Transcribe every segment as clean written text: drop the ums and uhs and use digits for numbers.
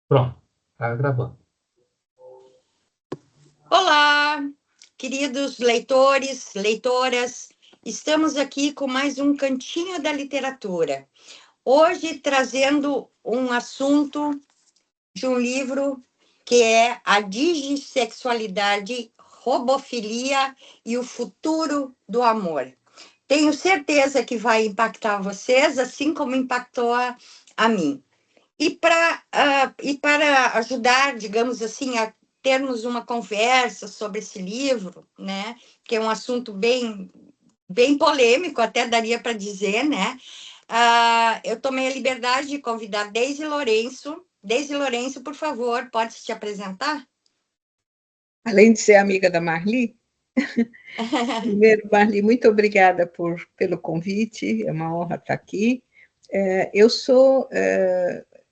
Pronto, tá gravando. Olá, queridos leitores, leitoras, estamos aqui com mais um Cantinho da Literatura. Hoje trazendo um assunto de um livro que é A Digissexualidade, Robofilia e o Futuro do Amor. Tenho certeza que vai impactar vocês, assim como impactou a mim. E para ajudar, digamos assim, a termos uma conversa sobre esse livro, né, que é um assunto bem polêmico, até daria para dizer, né, eu tomei a liberdade de convidar Deise Lourenço. Deise Lourenço, por favor, pode se apresentar? Além de ser amiga da Marli, primeiro, Marli, muito obrigada pelo convite, é uma honra estar aqui. Eu sou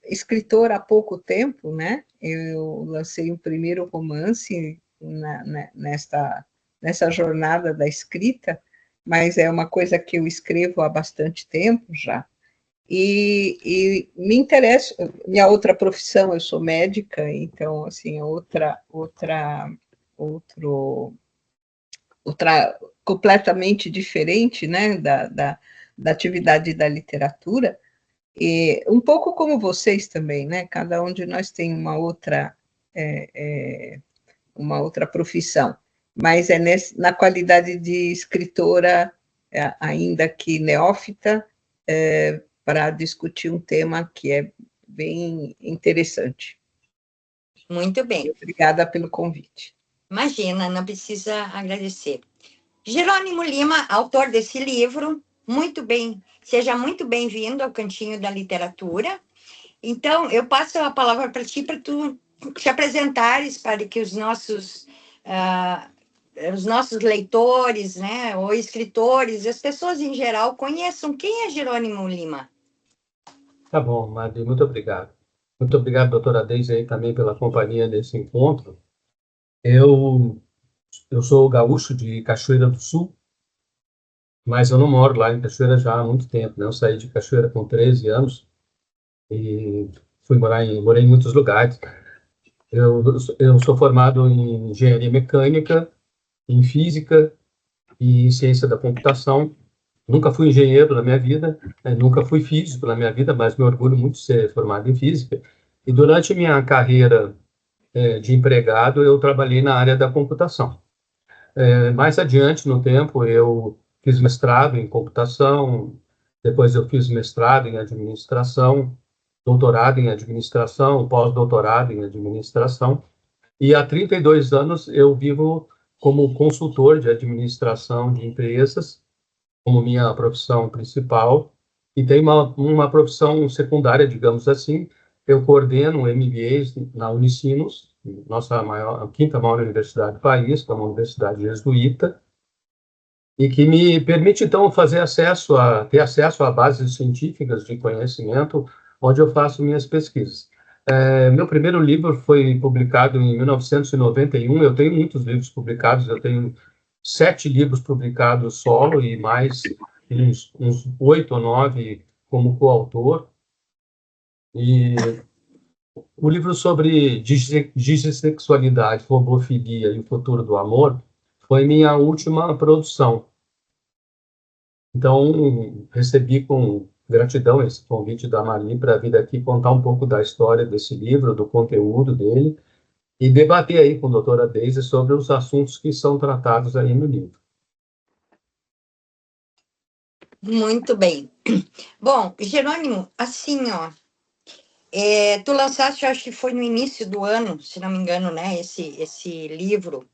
escritora há pouco tempo, né? Eu lancei um primeiro romance nessa jornada da escrita, mas é uma coisa que eu escrevo há bastante tempo já. E me interessa, minha outra profissão, eu sou médica, então, assim, outro completamente diferente, né, da atividade da literatura, e um pouco como vocês também, né, cada um de nós tem uma outra profissão, mas na qualidade de escritora, ainda que neófita, para discutir um tema que é bem interessante. Muito bem. Obrigada pelo convite. Imagina, não precisa agradecer. Jerônimo Lima, autor desse livro, seja muito bem-vindo ao Cantinho da Literatura. Então, eu passo a palavra para ti, para tu te apresentares, para que os nossos leitores, né, ou escritores, as pessoas em geral, conheçam quem é Jerônimo Lima. Tá bom, Madri, muito obrigado. Muito obrigado, doutora Deise, aí também pela companhia nesse encontro. Eu sou gaúcho de Cachoeira do Sul, mas eu não moro lá em Cachoeira já há muito tempo, né? Eu saí de Cachoeira com 13 anos e morei em muitos lugares. Eu sou formado em engenharia mecânica, em física e ciência da computação. Nunca fui engenheiro na minha vida, né? Nunca fui físico na minha vida, mas me orgulho muito de ser formado em física. E durante minha carreira de empregado, eu trabalhei na área da computação. Mais adiante no tempo, eu fiz mestrado em computação, depois eu fiz mestrado em administração, doutorado em administração, pós-doutorado em administração, e há 32 anos eu vivo como consultor de administração de empresas, como minha profissão principal, e tenho uma profissão secundária, digamos assim. Eu coordeno MBAs na Unicinos, a quinta maior universidade do país, que é uma universidade jesuíta, e que me permite, então, ter acesso a bases científicas de conhecimento, onde eu faço minhas pesquisas. Meu primeiro livro foi publicado em 1991. Eu tenho muitos livros publicados, eu tenho 7 livros publicados solo e mais uns 8 ou 9 como coautor. E o livro sobre dissexualidade, robofilia e o futuro do amor foi minha última produção. Então, recebi com gratidão esse convite da Marli para vir aqui contar um pouco da história desse livro, do conteúdo dele, e debater aí com a doutora Deise sobre os assuntos que são tratados aí no livro. Muito bem. Bom, Jerônimo, assim, ó, tu lançaste, eu acho que foi no início do ano, se não me engano, né, esse livro.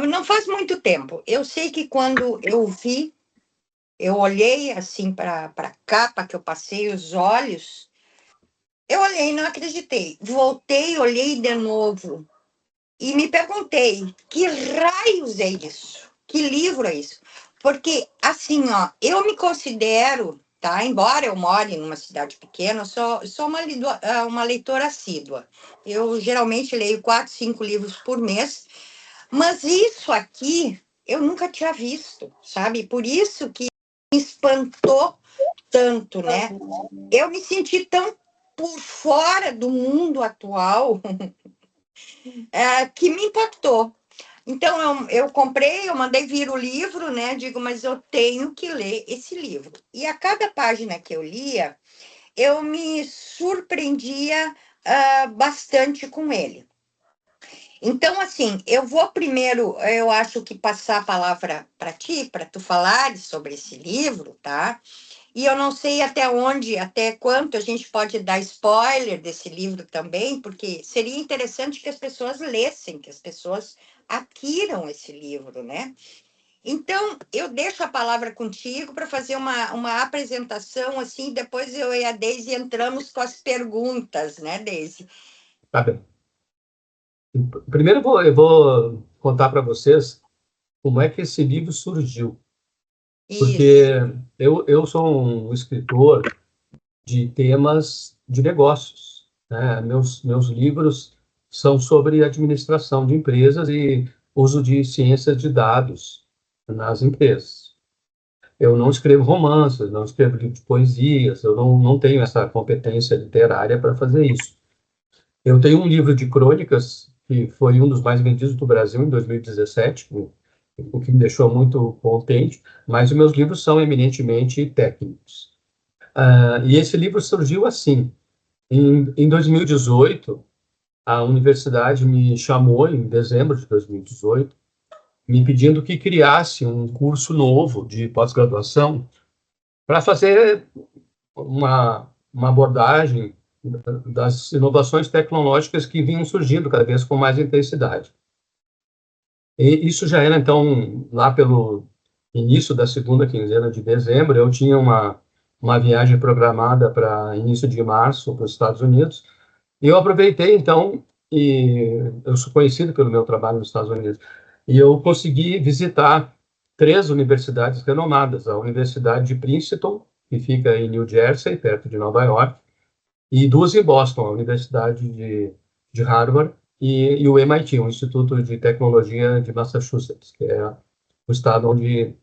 Não faz muito tempo. Eu sei que quando eu vi, eu olhei assim para a capa, que eu passei os olhos, eu olhei e não acreditei. Voltei, olhei de novo e me perguntei, que raios é isso? Que livro é isso? Porque, assim, ó, eu me considero, tá? Embora eu more numa cidade pequena, eu sou uma leitora assídua. Eu geralmente leio 4, 5 livros por mês, mas isso aqui eu nunca tinha visto, sabe? Por isso que me espantou tanto, né? Eu me senti tão por fora do mundo atual que me impactou. Então, eu comprei, eu mandei vir o livro, né? Digo, mas eu tenho que ler esse livro. E a cada página que eu lia, eu me surpreendia bastante com ele. Então, assim, eu vou primeiro, eu acho que passar a palavra para ti, para tu falares sobre esse livro, tá? E eu não sei até onde, até quanto a gente pode dar spoiler desse livro também, porque seria interessante que as pessoas lessem, que as pessoas adquiram esse livro, né? Então, eu deixo a palavra contigo para fazer uma apresentação, assim, depois eu e a Deise entramos com as perguntas, né, Deise? Tá bem. Primeiro eu vou contar para vocês como é que esse livro surgiu. Porque Isso. eu sou um escritor de temas de negócios, né? Meus livros são sobre administração de empresas e uso de ciências de dados nas empresas. Eu não escrevo romances, não escrevo livros de poesias, eu não tenho essa competência literária para fazer isso. Eu tenho um livro de crônicas, que foi um dos mais vendidos do Brasil em 2017, o que me deixou muito contente, mas os meus livros são eminentemente técnicos. E esse livro surgiu assim. Em 2018, a universidade me chamou, em dezembro de 2018, me pedindo que criasse um curso novo de pós-graduação para fazer uma abordagem das inovações tecnológicas que vinham surgindo cada vez com mais intensidade. E isso já era, então, lá pelo início da segunda quinzena de dezembro, eu tinha uma viagem programada para início de março para os Estados Unidos, e eu aproveitei, então, e eu sou conhecido pelo meu trabalho nos Estados Unidos, e eu consegui visitar 3 universidades renomadas, a Universidade de Princeton, que fica em New Jersey, perto de Nova York, e 2 em Boston, a Universidade de Harvard e o MIT, o Instituto de Tecnologia de Massachusetts, que é o estado onde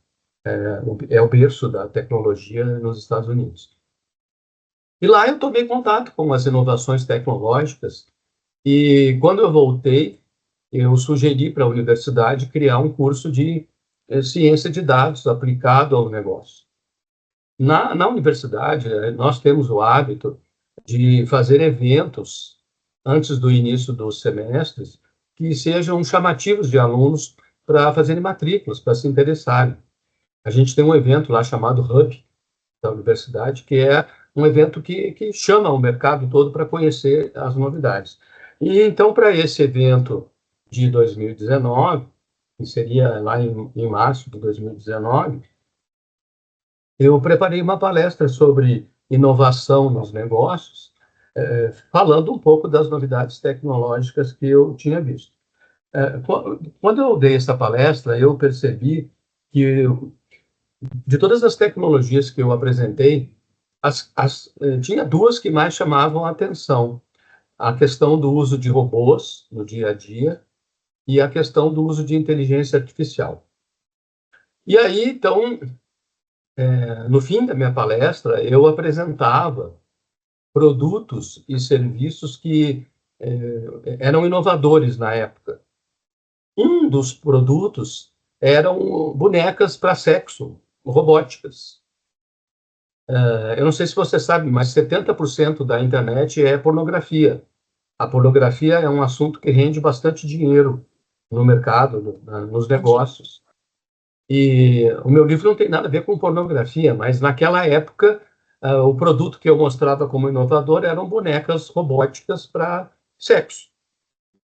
é o berço da tecnologia nos Estados Unidos. E lá eu tomei contato com as inovações tecnológicas e quando eu voltei, eu sugeri para a universidade criar um curso de ciência de dados aplicado ao negócio. Na universidade, nós temos o hábito de fazer eventos antes do início dos semestres que sejam chamativos de alunos para fazerem matrículas, para se interessarem. A gente tem um evento lá chamado Hub da universidade, que é um evento que chama o mercado todo para conhecer as novidades. E então, para esse evento de 2019, que seria lá em março de 2019, eu preparei uma palestra sobre inovação nos negócios, falando um pouco das novidades tecnológicas que eu tinha visto. Quando eu dei essa palestra, eu percebi que, de todas as tecnologias que eu apresentei, tinha 2 que mais chamavam a atenção. A questão do uso de robôs no dia a dia e a questão do uso de inteligência artificial. E aí, então, no fim da minha palestra, eu apresentava produtos e serviços que eram inovadores na época. Um dos produtos eram bonecas para sexo, robóticas. Eu não sei se você sabe, mas 70% da internet é pornografia. A pornografia é um assunto que rende bastante dinheiro no mercado, nos negócios. E o meu livro não tem nada a ver com pornografia, mas naquela época o produto que eu mostrava como inovador eram bonecas robóticas para sexo.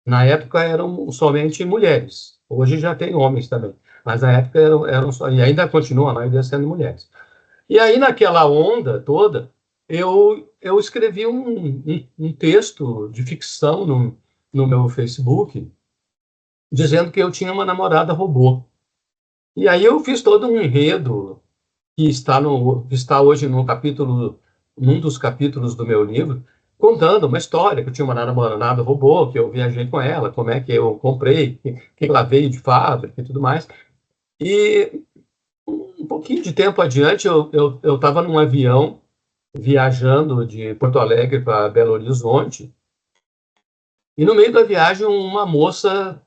Na época eram somente mulheres. Hoje já tem homens também, mas na época eram só, e ainda continua a maioria sendo mulheres. E aí naquela onda toda eu escrevi um texto de ficção no meu Facebook dizendo que eu tinha uma namorada robô. E aí eu fiz todo um enredo que está hoje num dos capítulos do meu livro, contando uma história, que eu tinha uma namorada robô, que eu viajei com ela, como é que eu comprei, que ela veio de fábrica e tudo mais. E um pouquinho de tempo adiante, eu estava num avião viajando de Porto Alegre para Belo Horizonte, e no meio da viagem uma moça,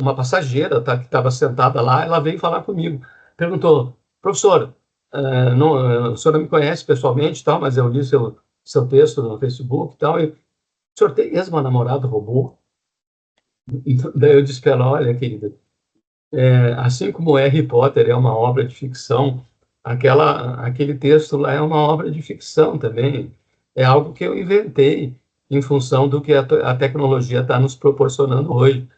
uma passageira que estava sentada lá, ela veio falar comigo, perguntou: professor, o senhor não me conhece pessoalmente, tal, mas eu li seu texto no Facebook e tal, e o senhor tem mesmo uma namorada robô? Então, daí eu disse para ela: olha, querida, assim como Harry Potter é uma obra de ficção, aquele texto lá é uma obra de ficção também. É algo que eu inventei em função do que a tecnologia está nos proporcionando hoje.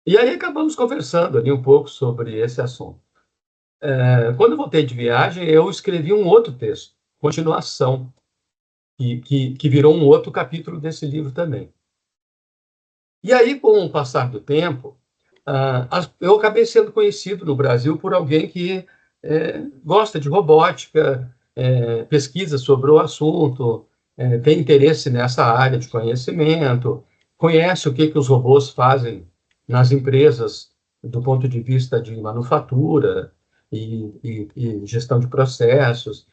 E aí acabamos conversando ali um pouco sobre esse assunto. Quando eu voltei de viagem, eu escrevi um outro texto, continuação, que virou um outro capítulo desse livro também. E aí, com o passar do tempo, eu acabei sendo conhecido no Brasil por alguém que gosta de robótica, pesquisa sobre o assunto, tem interesse nessa área de conhecimento, conhece o que os robôs fazem nas empresas do ponto de vista de manufatura e gestão de processos.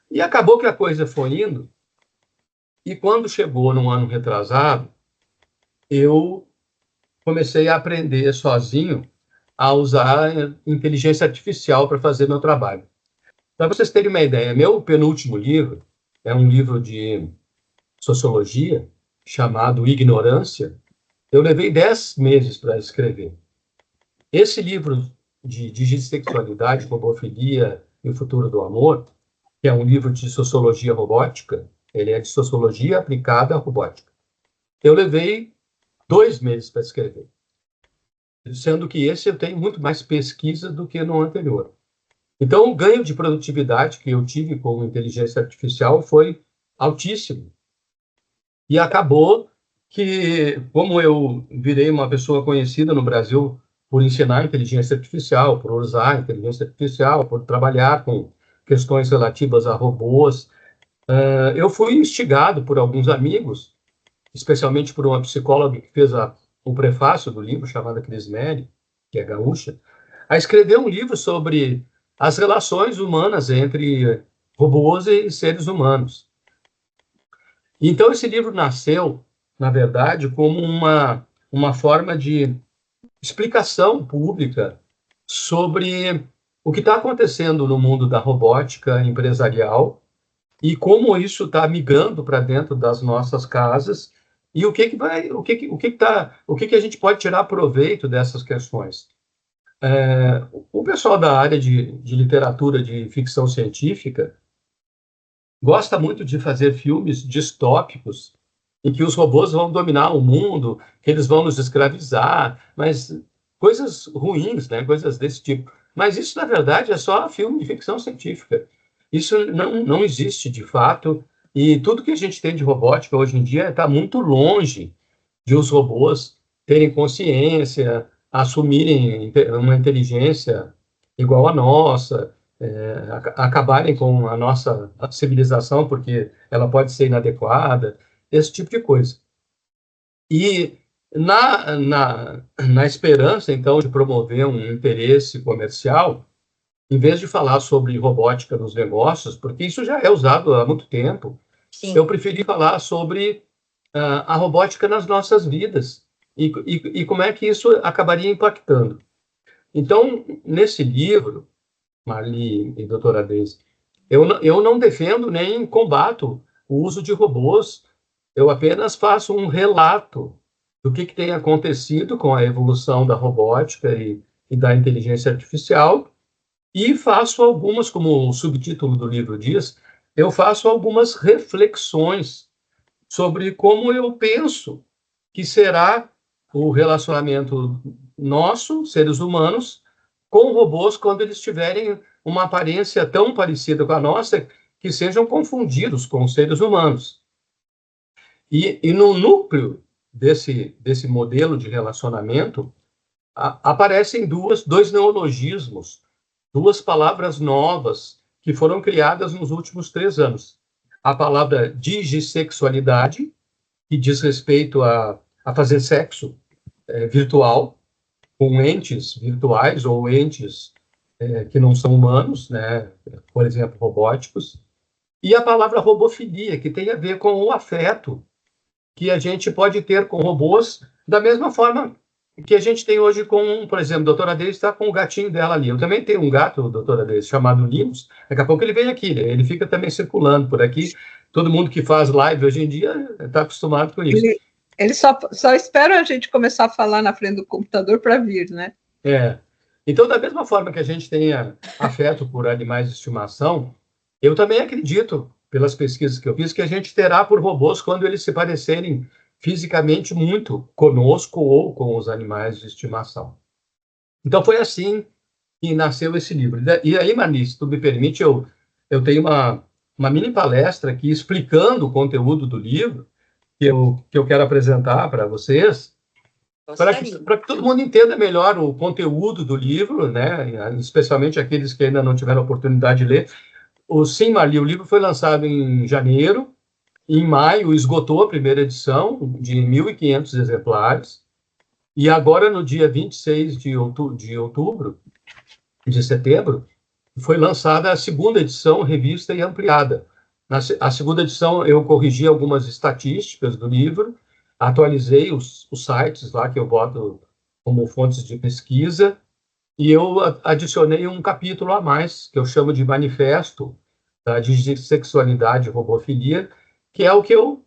E acabou que a coisa foi indo, e quando chegou num ano retrasado, eu comecei a aprender sozinho a usar inteligência artificial para fazer meu trabalho. Para vocês terem uma ideia, meu penúltimo livro é um livro de sociologia chamado Ignorância. Eu levei 10 meses para escrever. Esse livro de digissexualidade, robofilia e o futuro do amor, que é um livro de sociologia robótica, ele é de sociologia aplicada à robótica. Eu levei 2 meses para escrever, sendo que esse eu tenho muito mais pesquisa do que no anterior. Então, o ganho de produtividade que eu tive com inteligência artificial foi altíssimo. E acabou que, como eu virei uma pessoa conhecida no Brasil por ensinar inteligência artificial, por usar inteligência artificial, por trabalhar com questões relativas a robôs, eu fui instigado por alguns amigos, especialmente por uma psicóloga que fez o prefácio do livro, chamada Cris Meri, que é gaúcha, a escrever um livro sobre as relações humanas entre robôs e seres humanos. Então, esse livro nasceu, na verdade, como uma forma de explicação pública sobre o que está acontecendo no mundo da robótica empresarial e como isso está migrando para dentro das nossas casas e o que a gente pode tirar proveito dessas questões. O pessoal da área de literatura de ficção científica gosta muito de fazer filmes distópicos em que os robôs vão dominar o mundo, que eles vão nos escravizar, mas coisas ruins, né? Coisas desse tipo. Mas isso, na verdade, é só filme de ficção científica. Isso não existe de fato, e tudo que a gente tem de robótica hoje em dia está muito longe de os robôs terem consciência, assumirem uma inteligência igual à nossa, acabarem com a nossa civilização, porque ela pode ser inadequada, esse tipo de coisa. E na esperança, então, de promover um interesse comercial, em vez de falar sobre robótica nos negócios, porque isso já é usado há muito tempo, Sim. eu preferi falar sobre a robótica nas nossas vidas e como é que isso acabaria impactando. Então, nesse livro, Marli e doutora Deise, eu não defendo nem combato o uso de robôs, eu apenas faço um relato do que tem acontecido com a evolução da robótica e da inteligência artificial, e faço algumas, como o subtítulo do livro diz, eu faço algumas reflexões sobre como eu penso que será o relacionamento nosso, seres humanos, com robôs quando eles tiverem uma aparência tão parecida com a nossa que sejam confundidos com seres humanos. E no núcleo desse modelo de relacionamento aparecem dois neologismos, duas palavras novas que foram criadas nos últimos 3 anos. A palavra digissexualidade, que diz respeito a fazer sexo virtual, com entes virtuais ou entes que não são humanos, né? Por exemplo, robóticos. e a palavra robofilia, que tem a ver com o afeto que a gente pode ter com robôs, da mesma forma que a gente tem hoje com, por exemplo, a doutora Deise está com o gatinho dela ali. Eu também tenho um gato, doutora Deise, chamado Linus. Daqui a pouco ele vem aqui, né? Ele fica também circulando por aqui. Todo mundo que faz live hoje em dia está acostumado com isso. Ele só espera a gente começar a falar na frente do computador para vir, né? É. Então, da mesma forma que a gente tenha afeto por animais de estimação, eu também acredito, pelas pesquisas que eu fiz, que a gente terá por robôs quando eles se parecerem fisicamente muito conosco ou com os animais de estimação. Então, foi assim que nasceu esse livro. E aí, Marli, se tu me permite, eu tenho uma mini palestra aqui explicando o conteúdo do livro que eu quero apresentar para vocês, para que todo mundo entenda melhor o conteúdo do livro, né? Especialmente aqueles que ainda não tiveram a oportunidade de ler. Sim, Marli, o livro foi lançado em janeiro. Em maio, esgotou a primeira edição, de 1.500 exemplares. E agora, no dia 26 de setembro, foi lançada a segunda edição, revista e ampliada. A segunda edição, eu corrigi algumas estatísticas do livro, atualizei os sites lá que eu boto como fontes de pesquisa, e eu adicionei um capítulo a mais, que eu chamo de Manifesto da Dissexualidade e Robofilia, que é o que eu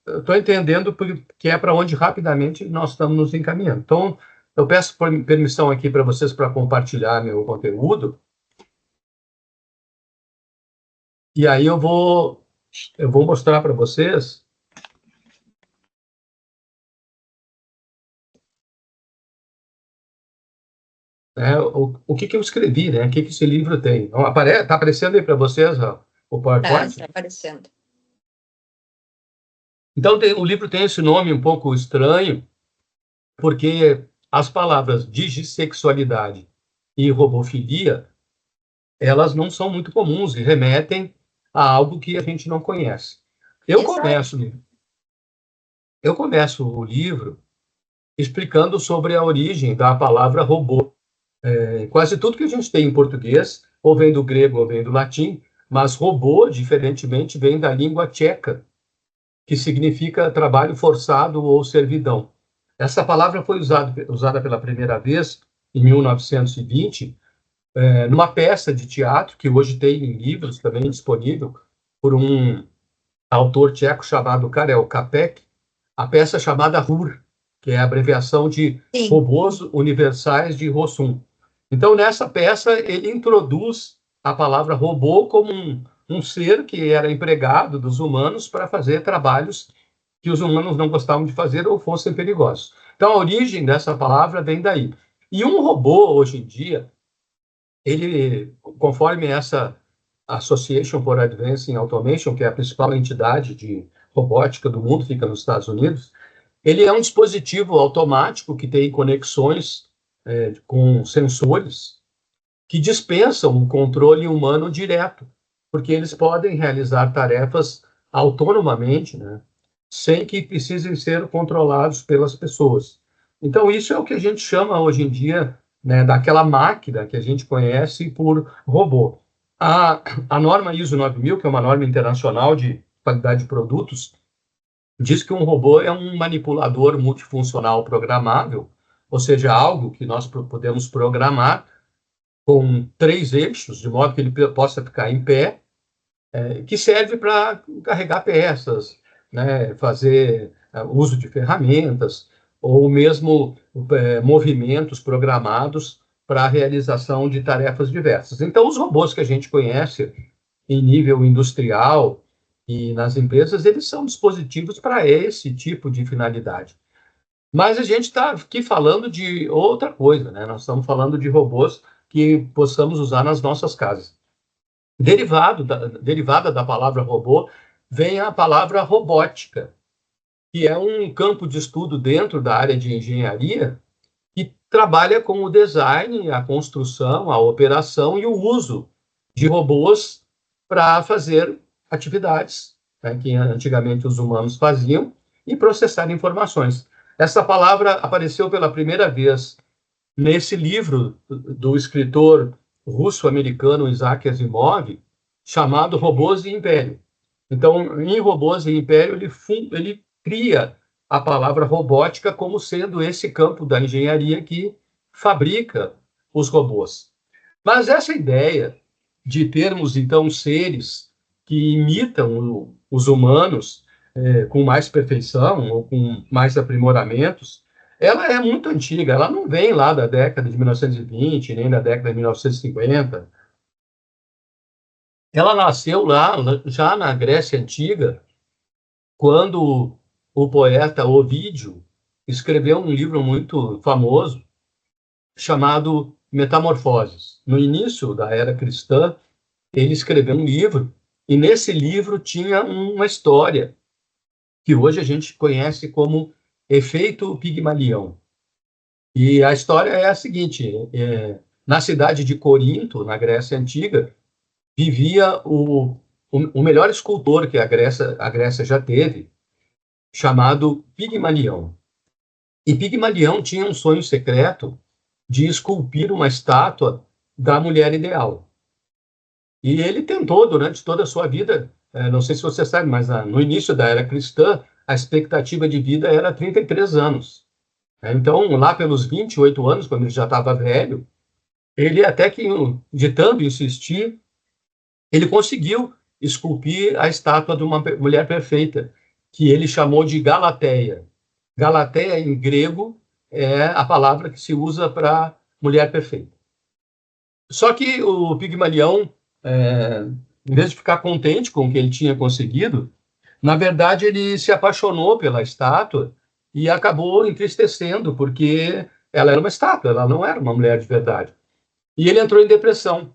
estou entendendo que é para onde rapidamente nós estamos nos encaminhando. Então, eu peço permissão aqui para vocês para compartilhar meu conteúdo. E aí eu vou mostrar para vocês o que eu escrevi, né? O que esse livro tem. Está aparecendo aí para vocês o PowerPoint? Está aparecendo. Então, o livro tem esse nome um pouco estranho, porque as palavras dissexualidade e robofilia, elas não são muito comuns e remetem a algo que a gente não conhece. Eu começo o livro explicando sobre a origem da palavra robô. Quase tudo que a gente tem em português, ou vem do grego ou vem do latim, mas robô, diferentemente, vem da língua tcheca, que significa trabalho forçado ou servidão. Essa palavra foi usada pela primeira vez em 1920, numa peça de teatro, que hoje tem em livros também disponível, por um autor tcheco chamado Karel Čapek, a peça chamada RUR, que é a abreviação de Robôs Universais de Rossum. Então, nessa peça, ele introduz a palavra robô como um ser que era empregado dos humanos para fazer trabalhos que os humanos não gostavam de fazer ou fossem perigosos. Então, a origem dessa palavra vem daí. E um robô, hoje em dia, ele, conforme essa Association for Advancing Automation, que é a principal entidade de robótica do mundo, fica nos Estados Unidos, ele é um dispositivo automático que tem conexões com sensores que dispensam o controle humano direto, porque eles podem realizar tarefas autonomamente, né, sem que precisem ser controlados pelas pessoas. Então, isso é o que a gente chama hoje em dia, né, daquela máquina que a gente conhece por robô. A norma ISO 9000, que é uma norma internacional de qualidade de produtos, diz que um robô é um manipulador multifuncional programável, ou seja, algo que nós podemos programar com 3 eixos, de modo que ele possa ficar em pé, que serve para carregar peças, né, fazer uso de ferramentas, ou mesmo movimentos programados para a realização de tarefas diversas. Então, os robôs que a gente conhece em nível industrial e nas empresas, eles são dispositivos para esse tipo de finalidade. Mas a gente está aqui falando de outra coisa, né? Nós estamos falando de robôs que possamos usar nas nossas casas. Derivada da palavra robô, vem a palavra robótica, que é um campo de estudo dentro da área de engenharia que trabalha com o design, a construção, a operação e o uso de robôs para fazer atividades, né, que antigamente os humanos faziam, e processar informações. Essa palavra apareceu pela primeira vez nesse livro do escritor russo-americano Isaac Asimov, chamado Robôs e Império. Então, em Robôs e Império, ele cria a palavra robótica como sendo esse campo da engenharia que fabrica os robôs. Mas essa ideia de termos, então, seres que imitam os humanos com mais perfeição ou com mais aprimoramentos, ela é muito antiga, ela não vem lá da década de 1920, nem da década de 1950. Ela nasceu lá, já na Grécia Antiga, quando o poeta Ovídio escreveu um livro muito famoso chamado Metamorfoses. No início da era cristã, ele escreveu um livro, e nesse livro tinha uma história que hoje a gente conhece como efeito Pigmalião. E a história é a seguinte: na cidade de Corinto, na Grécia Antiga, vivia o melhor escultor que a Grécia já teve, chamado Pigmalião. E Pigmalião tinha um sonho secreto de esculpir uma estátua da mulher ideal. E ele tentou durante toda a sua vida, não sei se você sabe, mas no início da era cristã, a expectativa de vida era 33 anos. Então, lá pelos 28 anos, quando ele já estava velho, ele até que, de tanto insistir, ele conseguiu esculpir a estátua de uma mulher perfeita, que ele chamou de Galateia. Galateia, em grego, é a palavra que se usa para mulher perfeita. Só que o Pigmalião, em vez de ficar contente com o que ele tinha conseguido, na verdade, ele se apaixonou pela estátua e acabou entristecendo, porque ela era uma estátua, ela não era uma mulher de verdade. E ele entrou em depressão.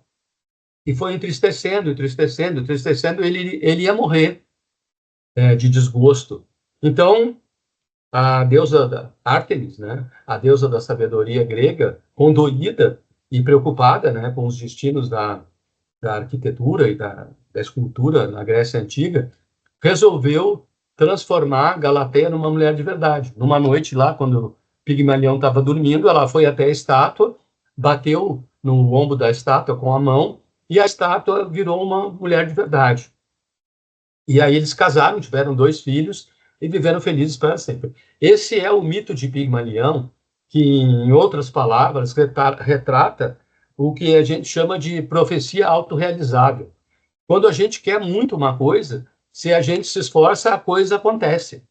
E foi entristecendo, ele ia morrer de desgosto. Então, a deusa Ártemis, né, a deusa da sabedoria grega, condoída e preocupada, né, com os destinos da arquitetura e da escultura na Grécia Antiga, resolveu transformar Galateia numa mulher de verdade. Numa noite lá, quando Pigmalião estava dormindo, ela foi até a estátua, bateu no ombro da estátua com a mão, e a estátua virou uma mulher de verdade. E aí eles casaram, tiveram 2 filhos e viveram felizes para sempre. Esse é o mito de Pigmalião, que, em outras palavras, retrata o que a gente chama de profecia autorrealizável. Quando a gente quer muito uma coisa, se a gente se esforça, a coisa acontece.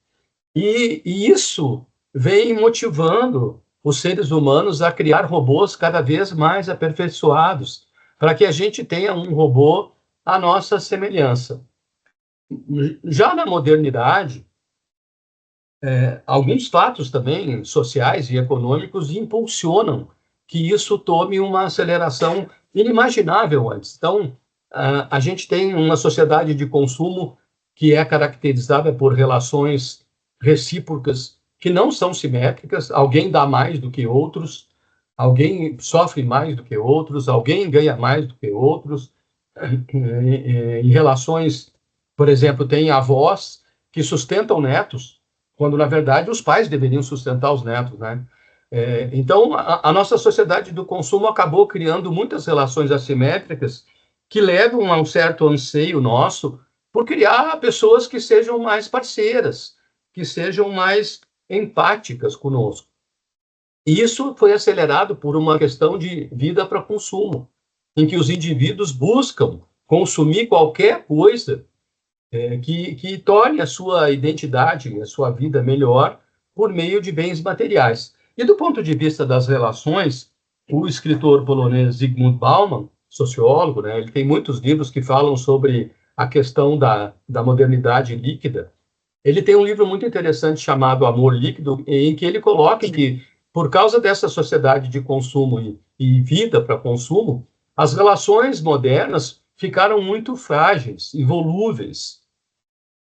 E isso vem motivando os seres humanos a criar robôs cada vez mais aperfeiçoados, para que a gente tenha um robô à nossa semelhança. Já na modernidade, alguns fatos também sociais e econômicos impulsionam que isso tome uma aceleração inimaginável antes. Então, a gente tem uma sociedade de consumo que é caracterizada por relações recíprocas que não são simétricas, alguém dá mais do que outros, alguém sofre mais do que outros, alguém ganha mais do que outros. Em relações, por exemplo, tem avós que sustentam netos, quando, na verdade, os pais deveriam sustentar os netos, né? Então, a nossa sociedade do consumo acabou criando muitas relações assimétricas que levam a um certo anseio nosso por criar pessoas que sejam mais parceiras, que sejam mais empáticas conosco. E isso foi acelerado por uma questão de vida para consumo, em que os indivíduos buscam consumir qualquer coisa que torne a sua identidade, a sua vida melhor por meio de bens materiais. E do ponto de vista das relações, o escritor polonês Zygmunt Bauman, sociólogo, né, ele tem muitos livros que falam sobre a questão da modernidade líquida. Ele tem um livro muito interessante chamado Amor Líquido, em que ele coloca que, por causa dessa sociedade de consumo e vida para consumo, as relações modernas ficaram muito frágeis e volúveis,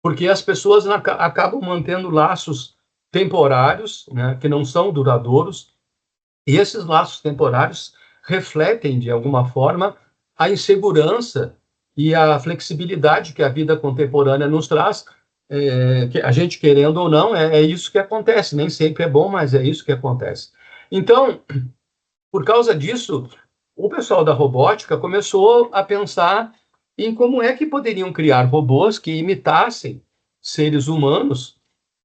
porque as pessoas acabam mantendo laços temporários, né, que não são duradouros, e esses laços temporários refletem, de alguma forma, a insegurança e a flexibilidade que a vida contemporânea nos traz, que a gente querendo ou não, é isso que acontece. Nem sempre é bom, mas é isso que acontece. Então, por causa disso, o pessoal da robótica começou a pensar em como é que poderiam criar robôs que imitassem seres humanos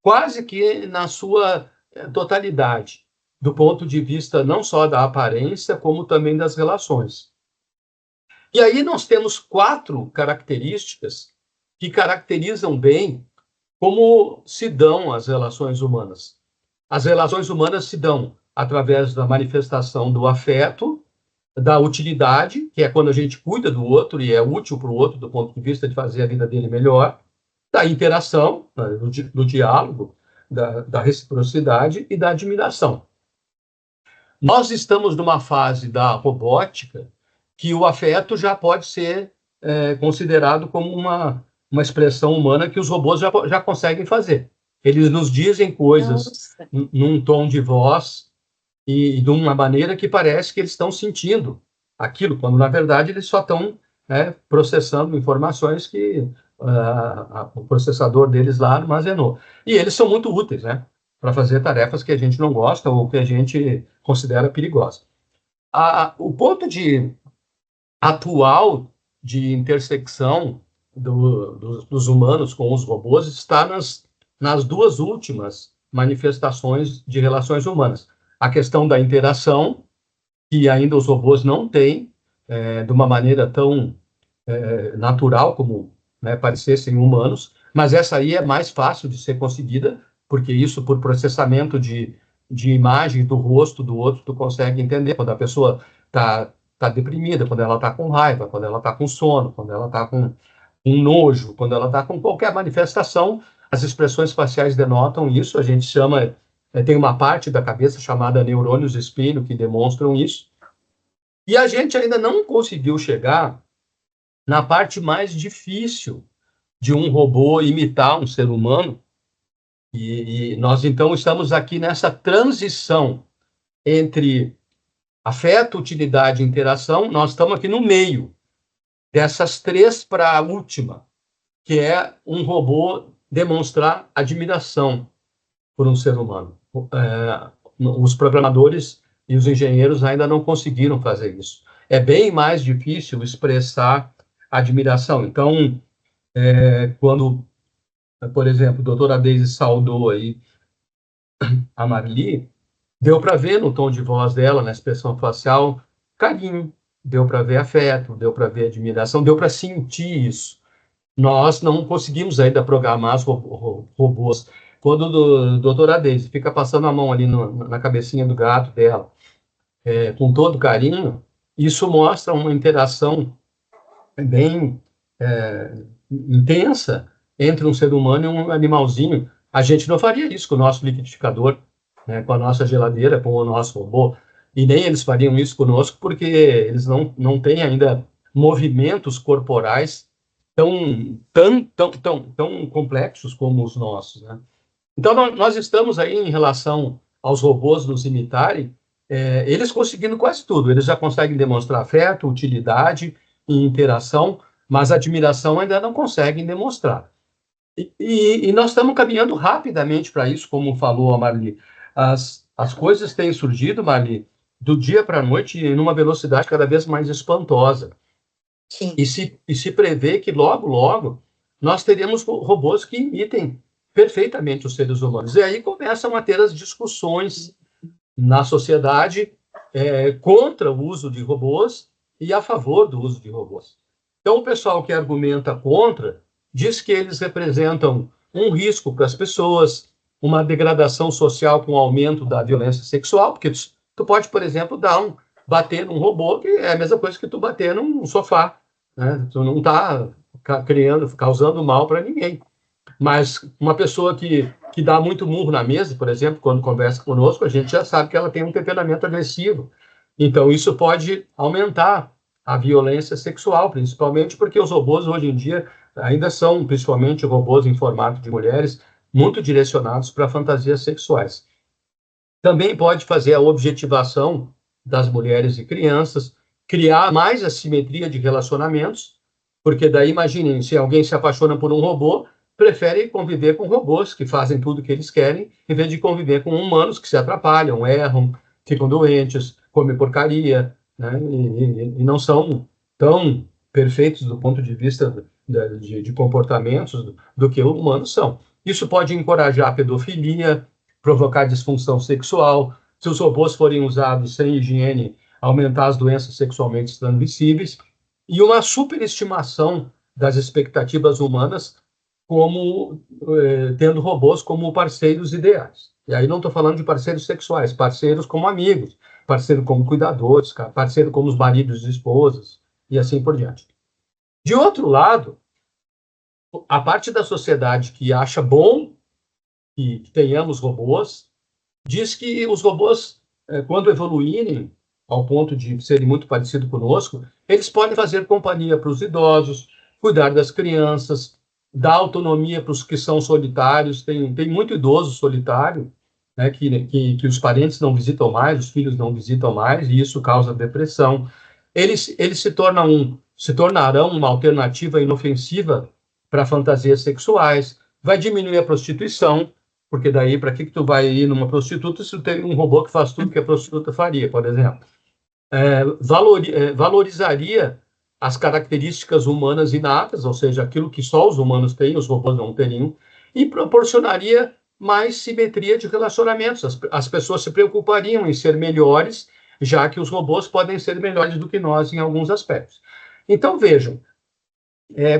quase que na sua totalidade, do ponto de vista não só da aparência, como também das relações. E aí nós temos 4 características que caracterizam bem como se dão as relações humanas. As relações humanas se dão através da manifestação do afeto, da utilidade, que é quando a gente cuida do outro e é útil para o outro do ponto de vista de fazer a vida dele melhor, da interação, do diálogo, da reciprocidade e da admiração. Nós estamos numa fase da robótica que o afeto já pode ser considerado como uma expressão humana que os robôs já conseguem fazer. Eles nos dizem coisas num tom de voz e de uma maneira que parece que eles estão sentindo aquilo, quando, na verdade, eles só estão processando informações que o processador deles lá armazenou. E eles são muito úteis, né, para fazer tarefas que a gente não gosta ou que a gente considera perigosas. O ponto atual de intersecção dos humanos com os robôs está nas 2 últimas manifestações de relações humanas. A questão da interação, que ainda os robôs não têm, de uma maneira tão natural como parecessem humanos, mas essa aí é mais fácil de ser conseguida, porque isso, por processamento de imagem do rosto do outro, tu consegue entender quando a pessoa está deprimida, quando ela está com raiva, quando ela está com sono, quando ela está com nojo, quando ela está com qualquer manifestação. As expressões faciais denotam isso, a gente chama, tem uma parte da cabeça chamada neurônios espelho que demonstram isso, e a gente ainda não conseguiu chegar na parte mais difícil de um robô imitar um ser humano, e nós então estamos aqui nessa transição entre afeto, utilidade e interação. Nós estamos aqui no meio dessas 3 para a última, que é um robô demonstrar admiração por um ser humano. Os programadores e os engenheiros ainda não conseguiram fazer isso. É bem mais difícil expressar admiração. Então, quando, por exemplo, a doutora Daisy saudou aí a Marli, deu para ver no tom de voz dela, na expressão facial, carinho, deu para ver afeto, deu para ver admiração, deu para sentir isso. Nós não conseguimos ainda programar os robôs. Quando a doutora Daisy fica passando a mão ali na cabecinha do gato dela, com todo carinho, isso mostra uma interação bem intensa entre um ser humano e um animalzinho. A gente não faria isso com o nosso liquidificador, com a nossa geladeira, com o nosso robô, e nem eles fariam isso conosco, porque eles não têm ainda movimentos corporais tão complexos como os nossos, né? Então, nós estamos aí, em relação aos robôs nos imitarem, eles conseguindo quase tudo. Eles já conseguem demonstrar afeto, utilidade e interação, mas admiração ainda não conseguem demonstrar. E nós estamos caminhando rapidamente para isso, como falou a Marli. As coisas têm surgido, Marli, do dia para a noite, numa velocidade cada vez mais espantosa. Sim. E se prevê que logo, logo, nós teremos robôs que imitem perfeitamente os seres humanos. E aí começam a ter as discussões na sociedade contra o uso de robôs e a favor do uso de robôs. Então, o pessoal que argumenta contra diz que eles representam um risco para as pessoas, uma degradação social com o aumento da violência sexual, porque tu pode, por exemplo, bater num robô, que é a mesma coisa que tu bater num sofá, né? Tu não está causando mal para ninguém. Mas uma pessoa que dá muito murro na mesa, por exemplo, quando conversa conosco, a gente já sabe que ela tem um temperamento agressivo. Então, isso pode aumentar a violência sexual, principalmente porque os robôs, hoje em dia, ainda são, principalmente robôs em formato de mulheres, muito direcionados para fantasias sexuais. Também pode fazer a objetivação das mulheres e crianças, criar mais assimetria de relacionamentos, porque daí, imaginem, se alguém se apaixona por um robô, prefere conviver com robôs que fazem tudo o que eles querem, em vez de conviver com humanos que se atrapalham, erram, ficam doentes, comem porcaria, né? E não são tão perfeitos do ponto de vista de comportamentos do que os humanos são. Isso pode encorajar a pedofilia, provocar disfunção sexual. Se os robôs forem usados sem higiene, aumentar as doenças sexualmente transmissíveis, e uma superestimação das expectativas humanas como tendo robôs como parceiros ideais. E aí não estou falando de parceiros sexuais, parceiros como amigos, parceiro como cuidadores, parceiro como os maridos e esposas, e assim por diante. De outro lado, a parte da sociedade que acha bom que tenhamos robôs, diz que os robôs, quando evoluírem ao ponto de serem muito parecidos conosco, eles podem fazer companhia para os idosos, cuidar das crianças, dar autonomia para os que são solitários. Tem muito idoso solitário, né, que os parentes não visitam mais, os filhos não visitam mais, e isso causa depressão. Eles se tornarão uma alternativa inofensiva para fantasias sexuais, vai diminuir a prostituição, porque daí, para que tu vai ir numa prostituta se tu tem um robô que faz tudo que a prostituta faria, por exemplo? Valorizaria as características humanas inatas, ou seja, aquilo que só os humanos têm, os robôs não teriam, e proporcionaria mais simetria de relacionamentos. As pessoas se preocupariam em ser melhores, já que os robôs podem ser melhores do que nós em alguns aspectos. Então, vejam,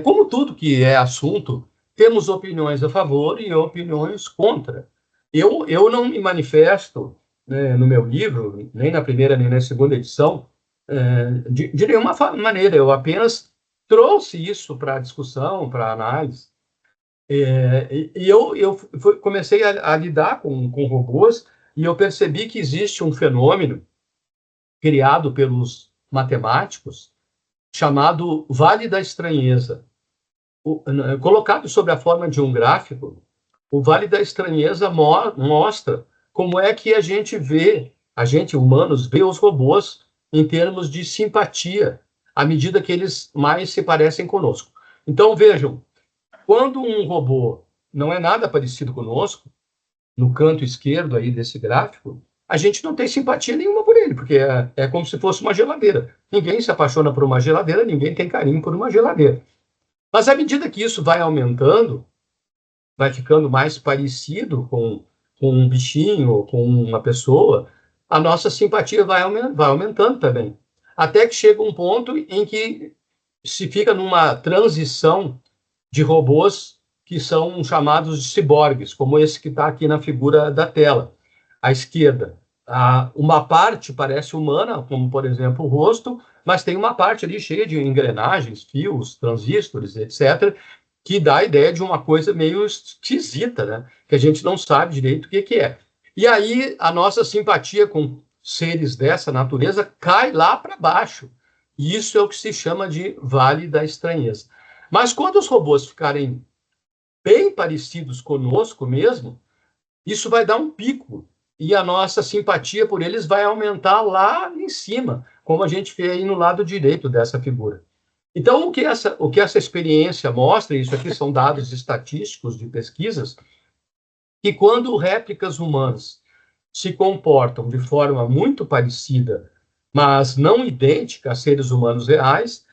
como tudo que é assunto, temos opiniões a favor e opiniões contra. Eu não me manifesto, né, no meu livro, nem na primeira nem na segunda edição, de nenhuma maneira. Eu apenas trouxe isso para a discussão, para a análise. Eu comecei a lidar com robôs e eu percebi que existe um fenômeno criado pelos matemáticos chamado Vale da Estranheza. Colocado sob a forma de um gráfico, o Vale da Estranheza mostra como é que a gente, humanos, vê os robôs em termos de simpatia, à medida que eles mais se parecem conosco. Então, vejam, quando um robô não é nada parecido conosco, no canto esquerdo aí desse gráfico, a gente não tem simpatia nenhuma por ele, porque é como se fosse uma geladeira. Ninguém se apaixona por uma geladeira, ninguém tem carinho por uma geladeira. Mas à medida que isso vai aumentando, vai ficando mais parecido com um bichinho, com uma pessoa, a nossa simpatia vai aumentando também. Até que chega um ponto em que se fica numa transição de robôs que são chamados de ciborgues, como esse que está aqui na figura da tela, à esquerda. Uma parte parece humana, como, por exemplo, o rosto, mas tem uma parte ali cheia de engrenagens, fios, transistores, etc., que dá a ideia de uma coisa meio esquisita, né? Que a gente não sabe direito o que é. E aí a nossa simpatia com seres dessa natureza cai lá para baixo. E isso é o que se chama de Vale da Estranheza. Mas quando os robôs ficarem bem parecidos conosco mesmo, isso vai dar um pico e a nossa simpatia por eles vai aumentar lá em cima, como a gente vê aí no lado direito dessa figura. Então, o que essa experiência mostra, isso aqui são dados estatísticos de pesquisas, que quando réplicas humanas se comportam de forma muito parecida, mas não idêntica a seres humanos reais,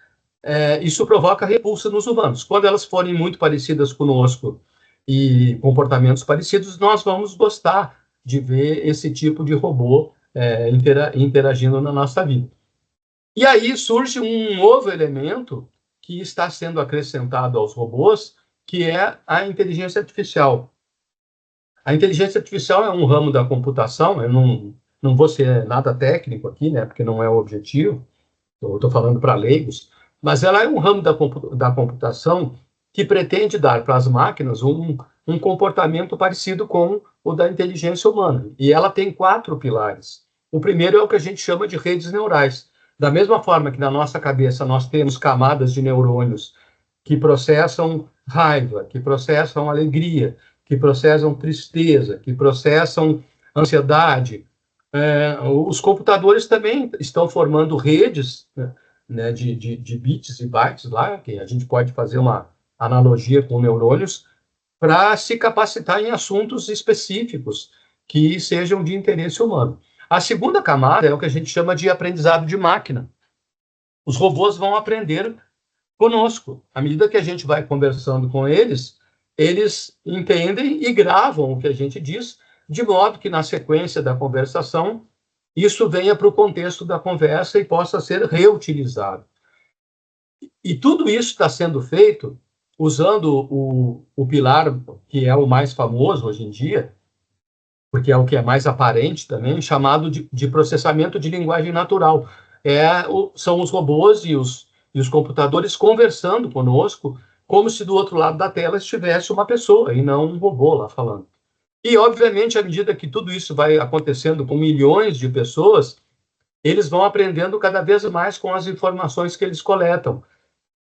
isso provoca repulsa nos humanos. Quando elas forem muito parecidas conosco e comportamentos parecidos, nós vamos gostar de ver esse tipo de robô interagindo na nossa vida. E aí surge um novo elemento que está sendo acrescentado aos robôs, que é a inteligência artificial. A inteligência artificial é um ramo da computação, eu não vou ser nada técnico aqui, né, porque não é o objetivo, estou falando para leigos, mas ela é um ramo da computação que pretende dar para as máquinas um comportamento parecido com o da inteligência humana. E ela tem 4 pilares. O primeiro é o que a gente chama de redes neurais. Da mesma forma que na nossa cabeça nós temos camadas de neurônios que processam raiva, que processam alegria, que processam tristeza, que processam ansiedade, os computadores também estão formando redes, né, de bits e bytes lá, que a gente pode fazer uma analogia com neurônios, para se capacitar em assuntos específicos que sejam de interesse humano. A segunda camada é o que a gente chama de aprendizado de máquina. Os robôs vão aprender conosco. À medida que a gente vai conversando com eles, eles entendem e gravam o que a gente diz, de modo que, na sequência da conversação, isso venha para o contexto da conversa e possa ser reutilizado. E tudo isso está sendo feito usando o pilar, que é o mais famoso hoje em dia, porque é o que é mais aparente também, chamado de processamento de linguagem natural. São os robôs e os computadores conversando conosco, como se do outro lado da tela estivesse uma pessoa, e não um robô lá falando. E, obviamente, à medida que tudo isso vai acontecendo com milhões de pessoas, eles vão aprendendo cada vez mais com as informações que eles coletam,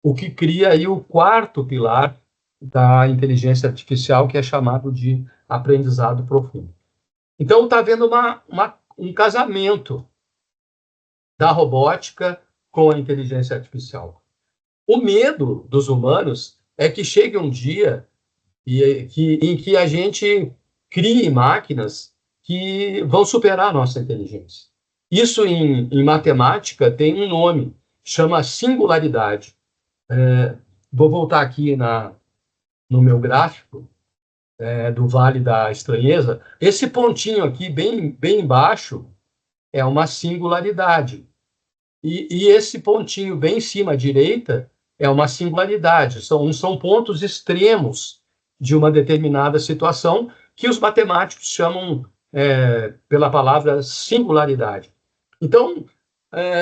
o que cria aí o quarto pilar da inteligência artificial, que é chamado de aprendizado profundo. Então, está havendo um casamento da robótica com a inteligência artificial. O medo dos humanos é que chegue um dia em que a gente crie máquinas que vão superar a nossa inteligência. Isso, em matemática, tem um nome, chama singularidade. Vou voltar aqui no meu gráfico do Vale da Estranheza. Esse pontinho aqui, bem embaixo, é uma singularidade. E esse pontinho bem em cima à direita é uma singularidade. São pontos extremos de uma determinada situação que os matemáticos chamam pela palavra singularidade. Então,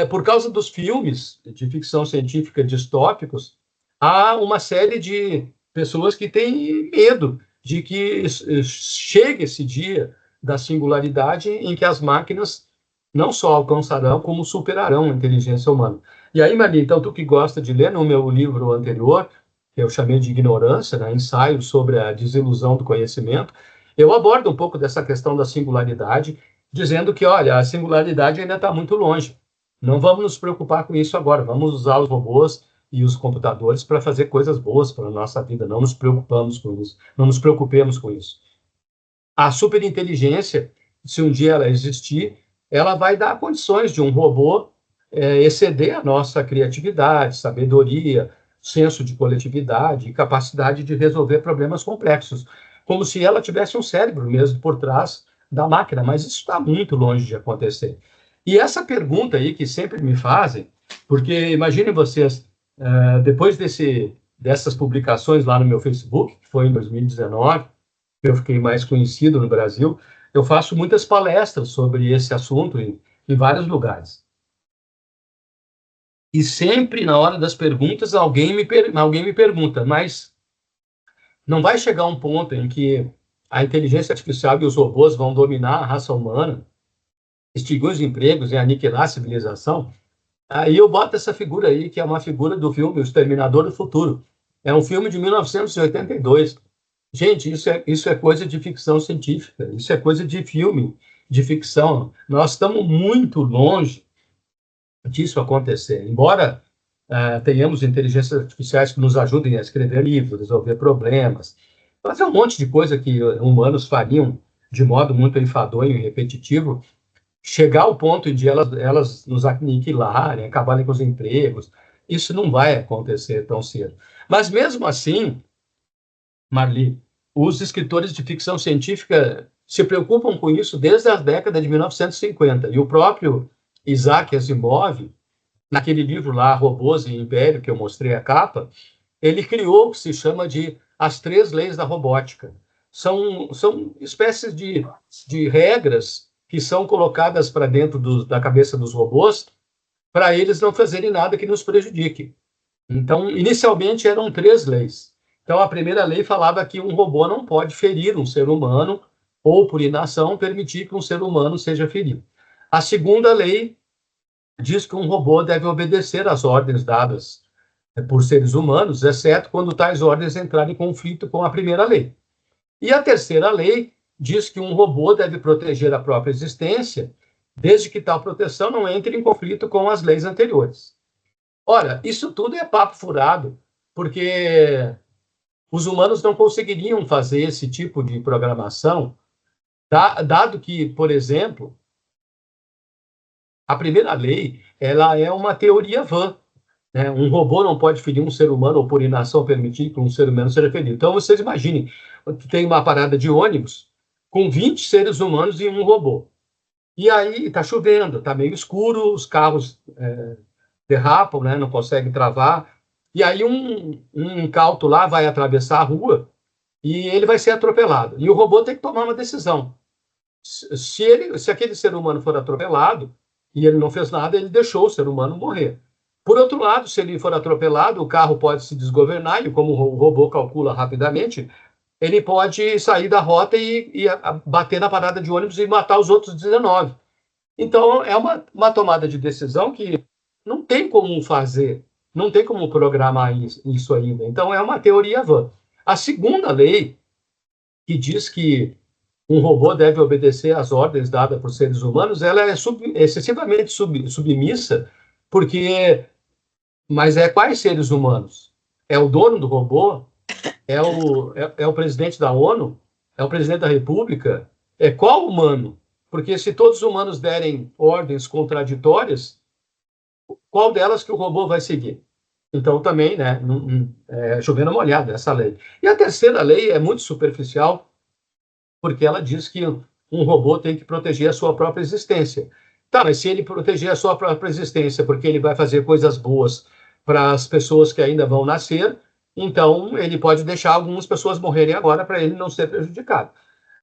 por causa dos filmes de ficção científica distópicos, há uma série de pessoas que têm medo de que chegue esse dia da singularidade em que as máquinas não só alcançarão, como superarão a inteligência humana. E aí, Marli, então, tu que gosta de ler, no meu livro anterior, que eu chamei de Ignorância, né, ensaio sobre a desilusão do conhecimento, eu abordo um pouco dessa questão da singularidade, dizendo que, olha, a singularidade ainda está muito longe. Não vamos nos preocupar com isso agora, vamos usar os robôs e os computadores para fazer coisas boas para a nossa vida, não nos preocupemos com isso, não nos preocupemos com isso. A superinteligência, se um dia ela existir, ela vai dar condições de um robô exceder a nossa criatividade, sabedoria, senso de coletividade e capacidade de resolver problemas complexos, como se ela tivesse um cérebro mesmo por trás da máquina, mas isso está muito longe de acontecer. E essa pergunta aí que sempre me fazem, porque imaginem vocês, depois dessas publicações lá no meu Facebook, que foi em 2019, eu fiquei mais conhecido no Brasil, eu faço muitas palestras sobre esse assunto em vários lugares. E sempre, na hora das perguntas, alguém me pergunta, mas não vai chegar um ponto em que a inteligência artificial e os robôs vão dominar a raça humana, extinguir os empregos e aniquilar a civilização? Aí eu boto essa figura aí, que é uma figura do filme O Exterminador do Futuro. É um filme de 1982. Gente, isso é coisa de ficção científica, isso é coisa de filme, de ficção. Nós estamos muito longe disso acontecer. Embora tenhamos inteligências artificiais que nos ajudem a escrever livros, resolver problemas, fazer um monte de coisa que humanos fariam de modo muito enfadonho e repetitivo, chegar ao ponto de elas nos aniquilarem, acabarem com os empregos, isso não vai acontecer tão cedo. Mas mesmo assim, Marli, os escritores de ficção científica se preocupam com isso desde a década de 1950. E o próprio Isaac Asimov, naquele livro lá, Robôs e Império, que eu mostrei a capa, ele criou o que se chama de as 3 leis da robótica. São espécies de regras que são colocadas para dentro da cabeça dos robôs para eles não fazerem nada que nos prejudique. Então, inicialmente eram 3 leis. Então, a primeira lei falava que um robô não pode ferir um ser humano ou, por inação, permitir que um ser humano seja ferido. A segunda lei diz que um robô deve obedecer às ordens dadas por seres humanos, exceto quando tais ordens entrarem em conflito com a primeira lei. E a terceira lei diz que um robô deve proteger a própria existência, desde que tal proteção não entre em conflito com as leis anteriores. Ora, isso tudo é papo furado, porque os humanos não conseguiriam fazer esse tipo de programação, dado que, por exemplo, a primeira lei ela é uma teoria vã. né? Um robô não pode ferir um ser humano ou por inação permitir que um ser humano seja ferido. Então, vocês imaginem, tem uma parada de ônibus com 20 seres humanos e um robô. E aí está chovendo, está meio escuro, os carros derrapam, né? Não conseguem travar. E aí um incauto lá vai atravessar a rua e ele vai ser atropelado. E o robô tem que tomar uma decisão. Se aquele ser humano for atropelado e ele não fez nada, ele deixou o ser humano morrer. Por outro lado, se ele for atropelado, o carro pode se desgovernar e, como o robô calcula rapidamente, ele pode sair da rota e bater na parada de ônibus e matar os outros 19. Então, é uma tomada de decisão que não tem como fazer, não tem como programar isso ainda. Então, é uma teoria vã. A segunda lei, que diz que um robô deve obedecer às ordens dadas por seres humanos, ela é excessivamente submissa, porque... Mas quais seres humanos? É o dono do robô? É o presidente da ONU? É o presidente da República? É qual humano? Porque se todos os humanos derem ordens contraditórias, qual delas que o robô vai seguir? Então, também, né, chovendo molhado essa lei. E a terceira lei é muito superficial, porque ela diz que um robô tem que proteger a sua própria existência. Tá, mas se ele proteger a sua própria existência porque ele vai fazer coisas boas para as pessoas que ainda vão nascer, então ele pode deixar algumas pessoas morrerem agora para ele não ser prejudicado.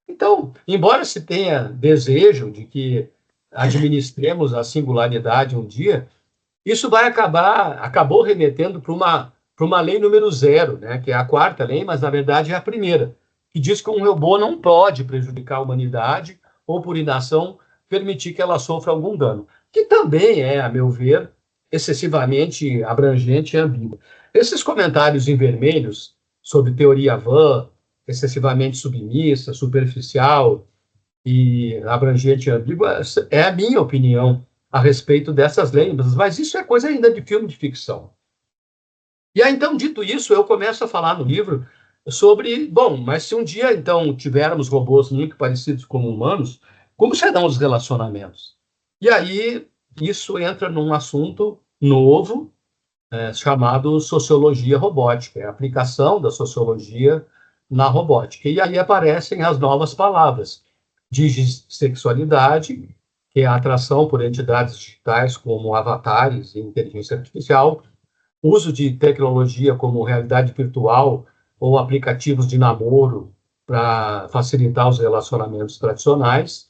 Então, embora se tenha desejo de que administremos a singularidade um dia, isso acabou remetendo para uma lei número 0, né, que é a quarta lei, mas na verdade é a primeira, que diz que um robô não pode prejudicar a humanidade ou, por inação, permitir que ela sofra algum dano, que também é, a meu ver, excessivamente abrangente e ambíguo. Esses comentários em vermelhos sobre teoria vã, excessivamente submissa, superficial e abrangente e ambígua, é a minha opinião a respeito dessas lendas, mas isso é coisa ainda de filme de ficção. E aí, então, dito isso, eu começo a falar no livro sobre, bom, mas se um dia, então, tivermos robôs muito parecidos com humanos, como serão os relacionamentos? E aí, isso entra num assunto novo, chamado sociologia robótica, é a aplicação da sociologia na robótica. E aí aparecem as novas palavras, dissexualidade, que é a atração por entidades digitais como avatares e inteligência artificial, uso de tecnologia como realidade virtual ou aplicativos de namoro para facilitar os relacionamentos tradicionais.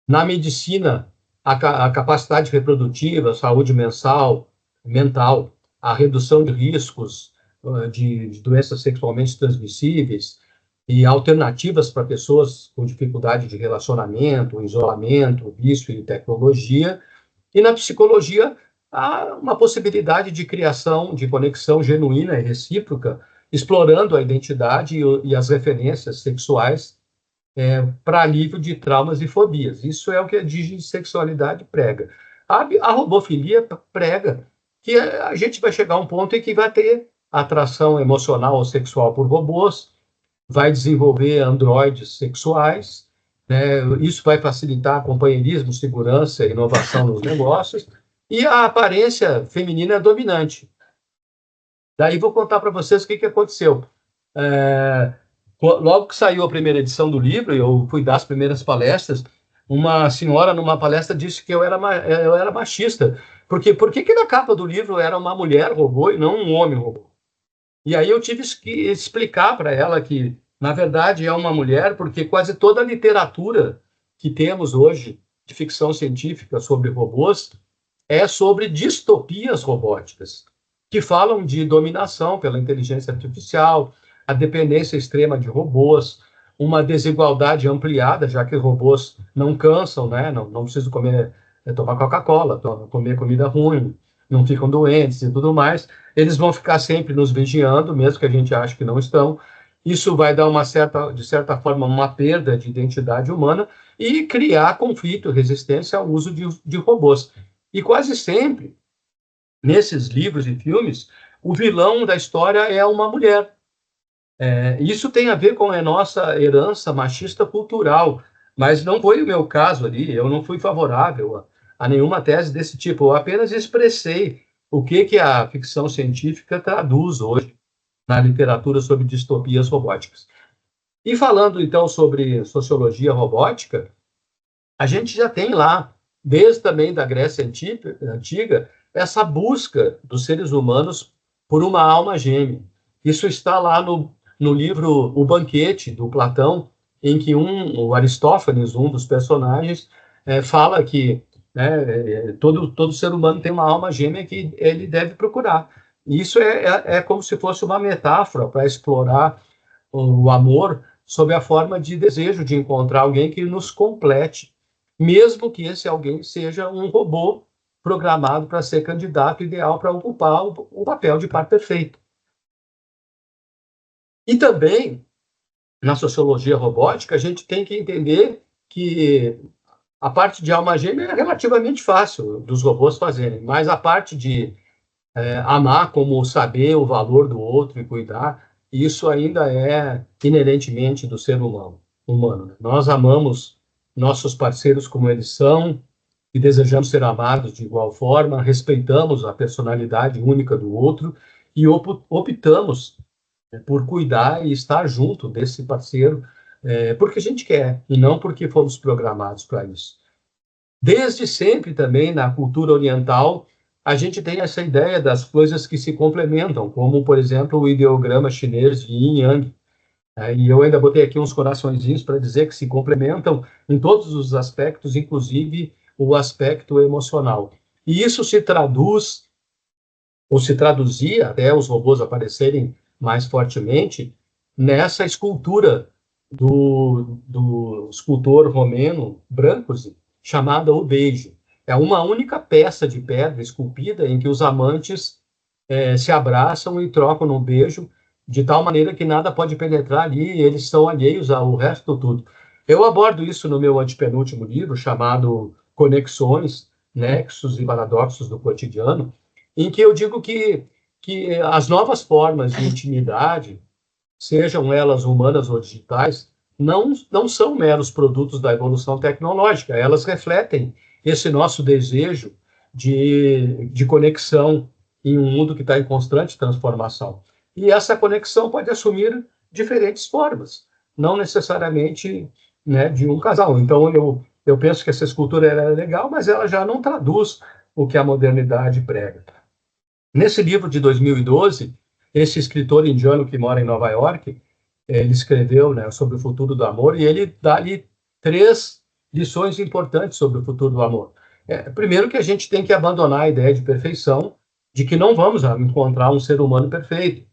Na medicina, a capacidade reprodutiva, a saúde mental, a redução de riscos de doenças sexualmente transmissíveis e alternativas para pessoas com dificuldade de relacionamento, isolamento, vício e tecnologia. E na psicologia, há uma possibilidade de criação de conexão genuína e recíproca, explorando a identidade e as referências sexuais para alívio de traumas e fobias. Isso é o que a dissexualidade prega. A robofilia prega que a gente vai chegar a um ponto em que vai ter atração emocional ou sexual por robôs, vai desenvolver androides sexuais, né? Isso vai facilitar companheirismo, segurança, inovação nos negócios, e a aparência feminina é dominante. Daí vou contar para vocês o que aconteceu. Logo que saiu a primeira edição do livro, eu fui dar as primeiras palestras, uma senhora numa palestra disse que eu era machista, porque por que na capa do livro era uma mulher robô e não um homem robô? E aí eu tive que explicar para ela que, na verdade, é uma mulher, porque quase toda a literatura que temos hoje de ficção científica sobre robôs é sobre distopias robóticas, que falam de dominação pela inteligência artificial, a dependência extrema de robôs, uma desigualdade ampliada, já que robôs não cansam, né? Não precisam tomar Coca-Cola, comer comida ruim, não ficam doentes e tudo mais. Eles vão ficar sempre nos vigiando, mesmo que a gente ache que não estão. Isso vai dar de certa forma, uma perda de identidade humana e criar conflito, resistência ao uso de robôs. E quase sempre, nesses livros e filmes, o vilão da história é uma mulher. Isso tem a ver com a nossa herança machista cultural, mas não foi o meu caso ali, eu não fui favorável a nenhuma tese desse tipo, eu apenas expressei o que a ficção científica traduz hoje na literatura sobre distopias robóticas. E falando, então, sobre sociologia robótica, a gente já tem lá, desde também da Grécia Antiga, essa busca dos seres humanos por uma alma gêmea. Isso está lá no livro O Banquete, do Platão, em que o Aristófanes, um dos personagens, fala que todo ser humano tem uma alma gêmea que ele deve procurar. E isso é como se fosse uma metáfora para explorar o amor sob a forma de desejo de encontrar alguém que nos complete, mesmo que esse alguém seja um robô programado para ser candidato ideal para ocupar o papel de par perfeito. E também, na sociologia robótica, a gente tem que entender que a parte de alma gêmea é relativamente fácil dos robôs fazerem, mas a parte de amar como saber o valor do outro e cuidar, isso ainda é inerentemente do ser humano. Né? Nós amamos nossos parceiros como eles são e desejamos ser amados de igual forma, respeitamos a personalidade única do outro e optamos por cuidar e estar junto desse parceiro porque a gente quer e não porque fomos programados para isso. Desde sempre também na cultura oriental a gente tem essa ideia das coisas que se complementam, como, por exemplo, o ideograma chinês de Yin Yang. E eu ainda botei aqui uns coraçõezinhos para dizer que se complementam em todos os aspectos, inclusive o aspecto emocional. E isso se traduz, ou se traduzia, até os robôs aparecerem mais fortemente, nessa escultura do escultor romeno Brancusi, chamada O Beijo. É uma única peça de pedra esculpida em que os amantes se abraçam e trocam um beijo, de tal maneira que nada pode penetrar ali e eles são alheios ao resto do tudo. Eu abordo isso no meu antepenúltimo livro, chamado Conexões, Nexos e Paradoxos do Cotidiano, em que eu digo que as novas formas de intimidade, sejam elas humanas ou digitais, não são meros produtos da evolução tecnológica, elas refletem esse nosso desejo de conexão em um mundo que está em constante transformação. E essa conexão pode assumir diferentes formas, não necessariamente de um casal. Então, eu penso que essa escultura é legal, mas ela já não traduz o que a modernidade prega. Nesse livro de 2012, esse escritor indiano que mora em Nova York, ele escreveu sobre o futuro do amor e ele dá ali 3 lições importantes sobre o futuro do amor. Primeiro, que a gente tem que abandonar a ideia de perfeição, de que não vamos encontrar um ser humano perfeito.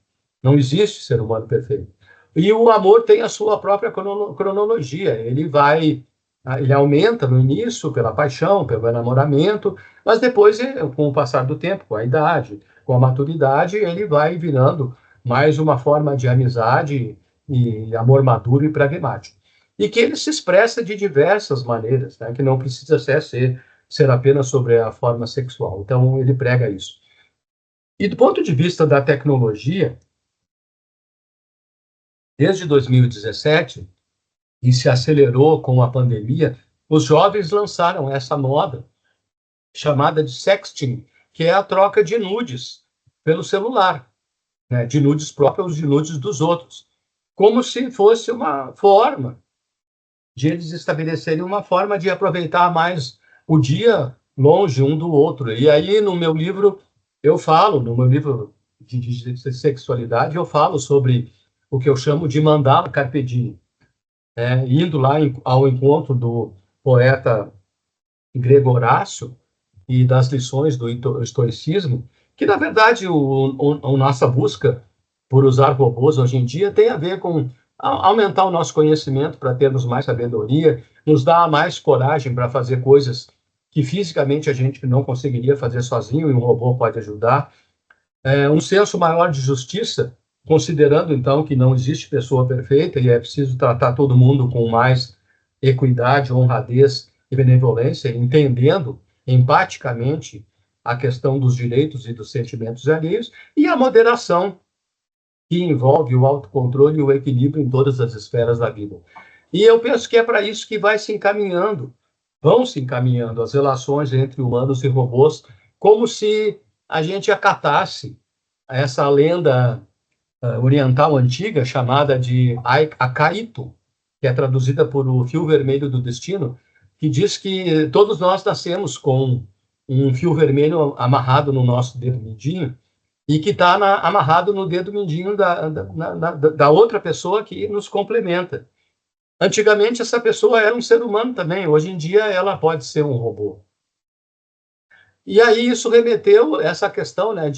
Não existe ser humano perfeito. E o amor tem a sua própria cronologia. Ele aumenta no início pela paixão, pelo enamoramento, mas depois, com o passar do tempo, com a idade, com a maturidade, ele vai virando mais uma forma de amizade e amor maduro e pragmático. E que ele se expressa de diversas maneiras, que não precisa ser apenas sobre a forma sexual. Então, ele prega isso. E do ponto de vista da tecnologia, desde 2017, e se acelerou com a pandemia, os jovens lançaram essa moda chamada de sexting, que é a troca de nudes pelo celular, de nudes próprios, de nudes dos outros, como se fosse uma forma de eles estabelecerem uma forma de aproveitar mais o dia longe um do outro. E aí, no meu livro de sexualidade, eu falo sobre o que eu chamo de mandala carpe diem, indo lá ao encontro do poeta grego Horácio e das lições do estoicismo, que, na verdade, a nossa busca por usar robôs hoje em dia tem a ver com aumentar o nosso conhecimento para termos mais sabedoria, nos dar mais coragem para fazer coisas que fisicamente a gente não conseguiria fazer sozinho e um robô pode ajudar. Um senso maior de justiça, considerando, então, que não existe pessoa perfeita e é preciso tratar todo mundo com mais equidade, honradez e benevolência, entendendo empaticamente a questão dos direitos e dos sentimentos alheios, e a moderação, que envolve o autocontrole e o equilíbrio em todas as esferas da vida. E eu penso que é para isso que vão se encaminhando as relações entre humanos e robôs, como se a gente acatasse essa lenda oriental antiga, chamada de Akaito, que é traduzida por o fio vermelho do destino, que diz que todos nós nascemos com um fio vermelho amarrado no nosso dedo mindinho e que está amarrado no dedo mindinho da outra pessoa que nos complementa. Antigamente, essa pessoa era um ser humano também. Hoje em dia, ela pode ser um robô. E aí isso remeteu essa questão, né,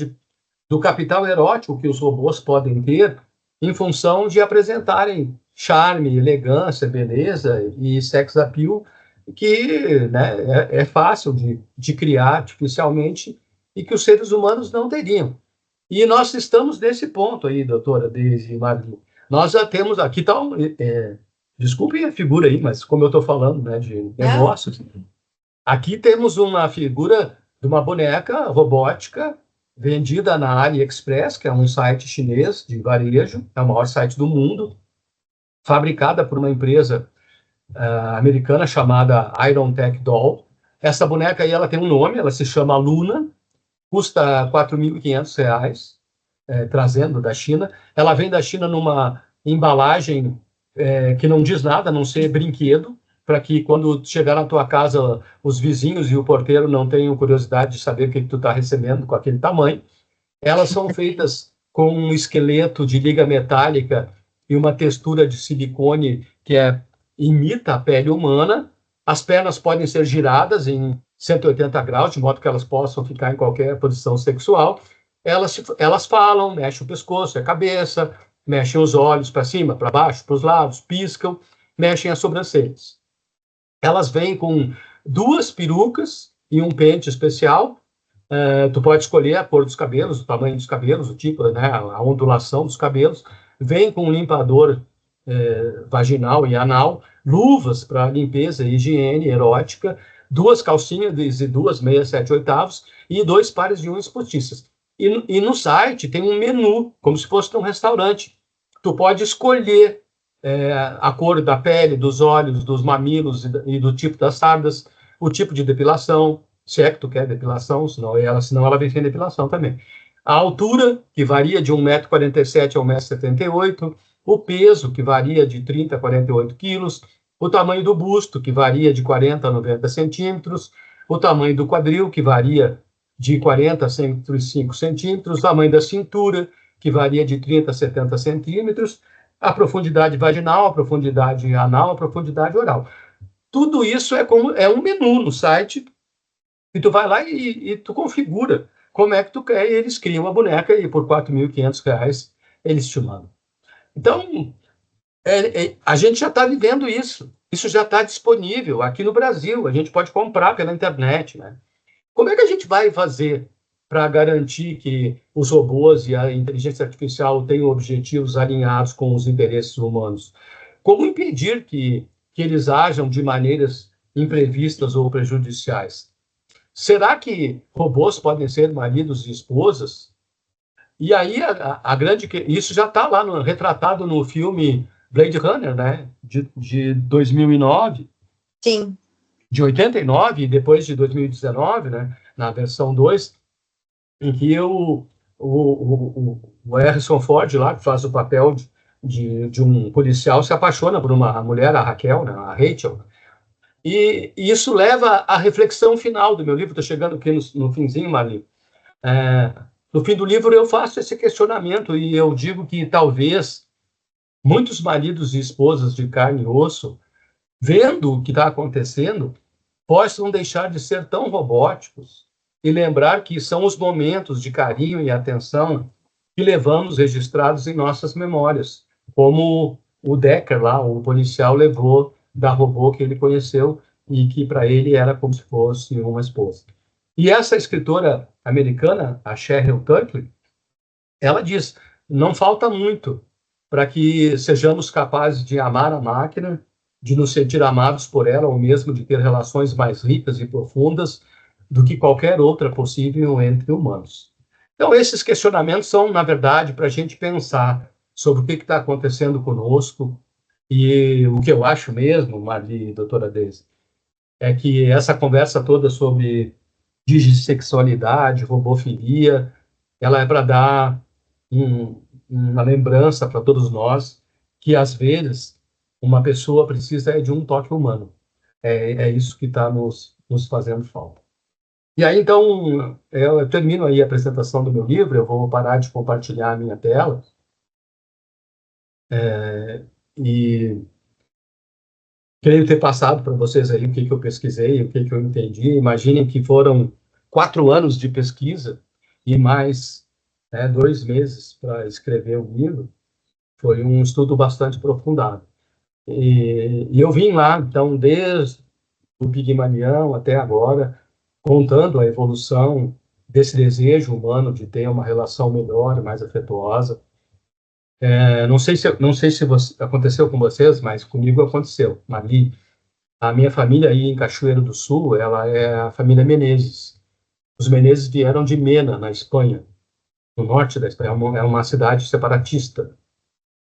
do capital erótico que os robôs podem ter em função de apresentarem charme, elegância, beleza e sex appeal, que, né, é fácil de criar artificialmente e que os seres humanos não teriam. E nós estamos nesse ponto aí, doutora Deise e Marli. Nós já temos, aqui está desculpem a figura aí, mas como eu estou falando, né, de negócios, aqui temos uma figura de uma boneca robótica vendida na AliExpress, que é um site chinês de varejo, é o maior site do mundo, fabricada por uma empresa americana chamada Iron Tech Doll. Essa boneca aí, ela tem um nome, ela se chama Luna, custa R$4.500, trazendo da China. Ela vem da China numa embalagem que não diz nada, a não ser brinquedo, para que quando chegar na tua casa, os vizinhos e o porteiro não tenham curiosidade de saber o que tu está recebendo com aquele tamanho. Elas são feitas com um esqueleto de liga metálica e uma textura de silicone que imita a pele humana. As pernas podem ser giradas em 180 graus, de modo que elas possam ficar em qualquer posição sexual. Elas falam, mexem o pescoço, a cabeça, mexem os olhos para cima, para baixo, para os lados, piscam, mexem as sobrancelhas. Elas vêm com 2 perucas e um pente especial. Tu pode escolher a cor dos cabelos, o tamanho dos cabelos, o tipo, né, a ondulação dos cabelos. Vem com um limpador vaginal e anal, luvas para limpeza e higiene erótica, 2 calcinhas e 2 meias 7/8 e 2 pares de unhas postiças. E no site tem um menu, como se fosse um restaurante. Tu pode escolher a cor da pele, dos olhos, dos mamilos e do tipo das sardas, o tipo de depilação, se é que tu quer depilação, senão ela vem sem depilação também. A altura, que varia de 1,47 m a 1,78 m, o peso, que varia de 30 a 48 quilos, o tamanho do busto, que varia de 40 a 90 centímetros, o tamanho do quadril, que varia de 40 a 105 centímetros, o tamanho da cintura, que varia de 30 a 70 centímetros, a profundidade vaginal, a profundidade anal, a profundidade oral. Tudo isso é um menu no site, e tu vai lá e tu configura como é que tu quer, e eles criam uma boneca e por R$4.500 eles te mandam. Então, a gente já está vivendo isso. Isso já está disponível aqui no Brasil. A gente pode comprar pela internet, né? Como é que a gente vai fazer para garantir que os robôs e a inteligência artificial tenham objetivos alinhados com os interesses humanos? Como impedir que eles ajam de maneiras imprevistas ou prejudiciais? Será que robôs podem ser maridos e esposas? E aí, isso já está lá retratado no filme Blade Runner, né? De 2009. Sim. De 89 e depois de 2019, né? Na versão 2, em que o Harrison Ford, lá, que faz o papel de um policial, se apaixona por uma mulher, a Raquel, né? A Rachel. E isso leva à reflexão final do meu livro. Estou chegando aqui no finzinho, Marli. No fim do livro eu faço esse questionamento e eu digo que talvez muitos maridos e esposas de carne e osso, vendo o que está acontecendo, possam deixar de ser tão robóticos e lembrar que são os momentos de carinho e atenção que levamos registrados em nossas memórias, como o Decker lá, o policial, levou da robô que ele conheceu e que para ele era como se fosse uma esposa. E essa escritora americana, a Sheryl Turkle, ela diz, não falta muito para que sejamos capazes de amar a máquina, de nos sentir amados por ela, ou mesmo de ter relações mais ricas e profundas do que qualquer outra possível entre humanos. Então, esses questionamentos são, na verdade, para a gente pensar sobre o que está acontecendo conosco, e o que eu acho mesmo, Marli e doutora Deise, é que essa conversa toda sobre digissexualidade, robofilia. Ela é para dar uma lembrança para todos nós que, às vezes, uma pessoa precisa de um toque humano. É isso que está nos fazendo falta. E aí, então, eu termino aí a apresentação do meu livro, eu vou parar de compartilhar a minha tela. E creio ter passado para vocês aí o que eu pesquisei, o que eu entendi. Imaginem que foram 4 anos de pesquisa e mais 2 meses para escrever o livro. Foi um estudo bastante aprofundado. E eu vim lá, então, desde o Pigmalião até agora, contando a evolução desse desejo humano de ter uma relação melhor, mais afetuosa. Não sei se aconteceu com vocês, mas comigo aconteceu. Marli, a minha família aí em Cachoeiro do Sul, ela é a família Menezes. Os Menezes vieram de Mena, na Espanha, no norte da Espanha, é uma cidade separatista.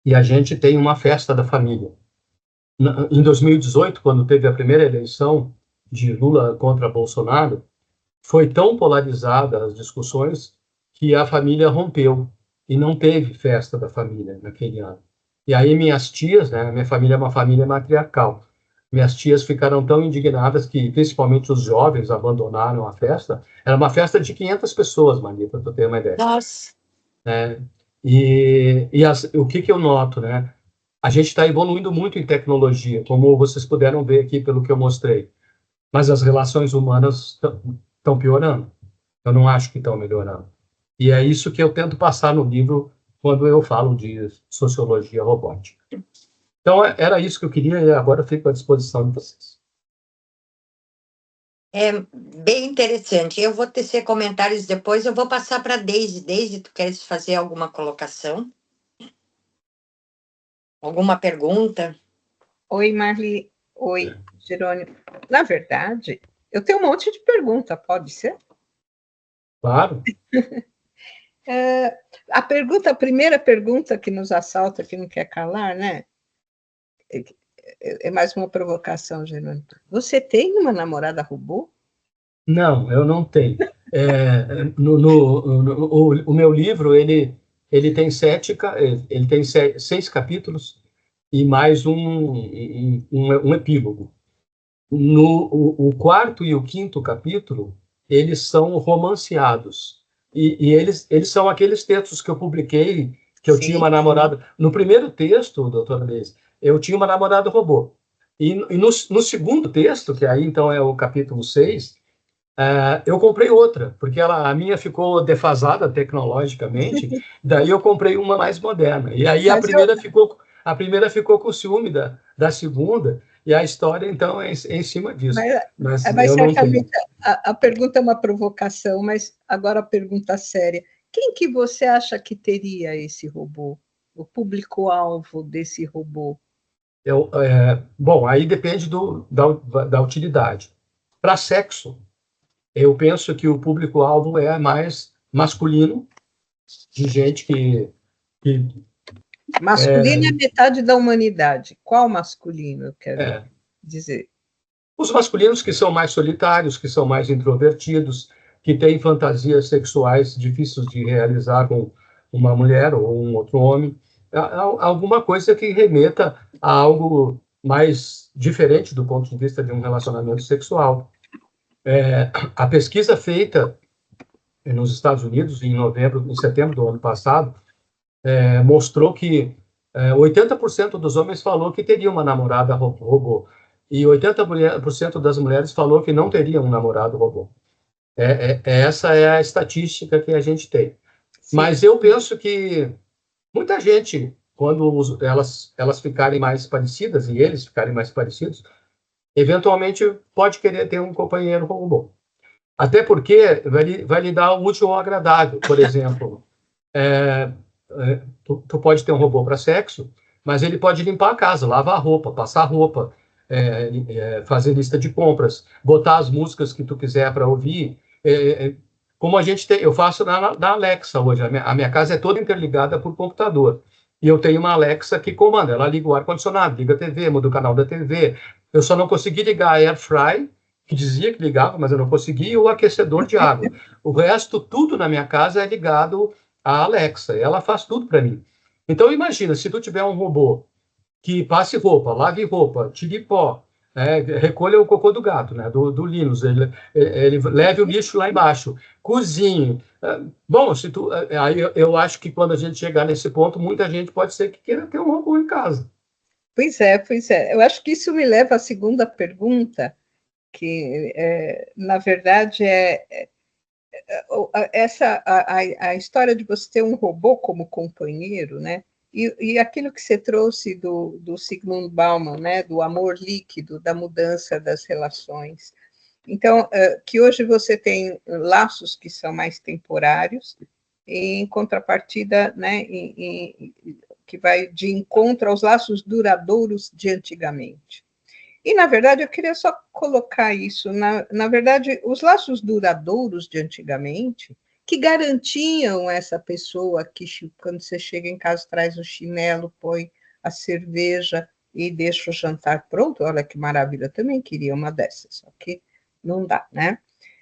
E a gente tem uma festa da família. Em 2018, quando teve a primeira eleição de Lula contra Bolsonaro, foi tão polarizada as discussões que a família rompeu e não teve festa da família naquele ano. E aí minhas tias, minha família é uma família matriarcal, minhas tias ficaram tão indignadas que, principalmente os jovens, abandonaram a festa. Era uma festa de 500 pessoas, Maria, para tu ter uma ideia. Nossa. O que eu noto, né? A gente está evoluindo muito em tecnologia, como vocês puderam ver aqui pelo que eu mostrei. Mas as relações humanas estão piorando. Eu não acho que estão melhorando. E é isso que eu tento passar no livro quando eu falo de sociologia robótica. Então, era isso que eu queria e agora eu fico à disposição de vocês. É bem interessante. Eu vou tecer comentários depois. Eu vou passar para a Deise. Deise, tu queres fazer alguma colocação? Alguma pergunta? Oi, Marli. Oi, Jerônimo. Na verdade, eu tenho um monte de pergunta, pode ser? Claro. A primeira pergunta que nos assalta, que não quer calar, né? É mais uma provocação, Jerônimo. Você tem uma namorada robô? Não, eu não tenho. O meu livro, ele tem 6 capítulos e mais um epílogo. O 4º e o 5º capítulo, eles são romanceados. E eles são aqueles textos que eu publiquei, que eu tinha uma namorada. No primeiro texto, doutora Deise, eu tinha uma namorada robô. E no segundo texto, que aí então é o capítulo 6, eu comprei outra, porque a minha ficou defasada tecnologicamente, daí eu comprei uma mais moderna. E aí a primeira ficou com ciúme da segunda, e a história, então, é em cima disso. Mas certamente a pergunta é uma provocação, mas agora a pergunta séria. Quem que você acha que teria esse robô? O público-alvo desse robô? Bom, aí depende da utilidade. Para sexo, eu penso que o público-alvo é mais masculino, de gente que masculino é metade da humanidade. Qual masculino, eu quero dizer? Os masculinos que são mais solitários, que são mais introvertidos, que têm fantasias sexuais difíceis de realizar com uma mulher ou um outro homem. Alguma coisa que remeta a algo mais diferente do ponto de vista de um relacionamento sexual. A pesquisa feita nos Estados Unidos em setembro do ano passado, mostrou que 80% dos homens falou que teria uma namorada robô e 80% das mulheres falou que não teria um namorado robô. Essa é a estatística que a gente tem. Sim. Mas eu penso que muita gente, quando elas ficarem mais parecidas e eles ficarem mais parecidos, eventualmente pode querer ter um companheiro robô. Até porque vai lhe dar o útil ao agradável. Por exemplo, tu pode ter um robô para sexo, mas ele pode limpar a casa, lavar a roupa, passar roupa, fazer lista de compras, botar as músicas que tu quiser para ouvir. Como a gente tem, eu faço na Alexa hoje. A minha casa é toda interligada por computador. E eu tenho uma Alexa que comanda. Ela liga o ar-condicionado, liga a TV, muda o canal da TV. Eu só não consegui ligar a Airfry que dizia que ligava, mas eu não conseguia, e o aquecedor de água. O resto, tudo na minha casa é ligado à Alexa. Ela faz tudo para mim. Então, imagina, se tu tiver um robô que passe roupa, lave roupa, tire pó, né, recolha o cocô do gato, né, do Linus, ele leve o lixo lá embaixo, cozinhe. Bom, se tu, aí eu acho que quando a gente chegar nesse ponto, muita gente pode ser que queira ter um robô em casa. Pois é, pois é. Eu acho que isso me leva à segunda pergunta, que, na verdade, a história de você ter um robô como companheiro, né? E aquilo que você trouxe do Zygmunt Bauman, né? Do amor líquido, da mudança das relações. Então, que hoje você tem laços que são mais temporários, e em contrapartida, né? Que vai de encontro aos laços duradouros de antigamente. E, na verdade, eu queria só colocar isso. Na verdade, os laços duradouros de antigamente, que garantiam essa pessoa que, quando você chega em casa, traz o chinelo, põe a cerveja e deixa o jantar pronto. Olha que maravilha, eu também queria uma dessas, só que não dá, né?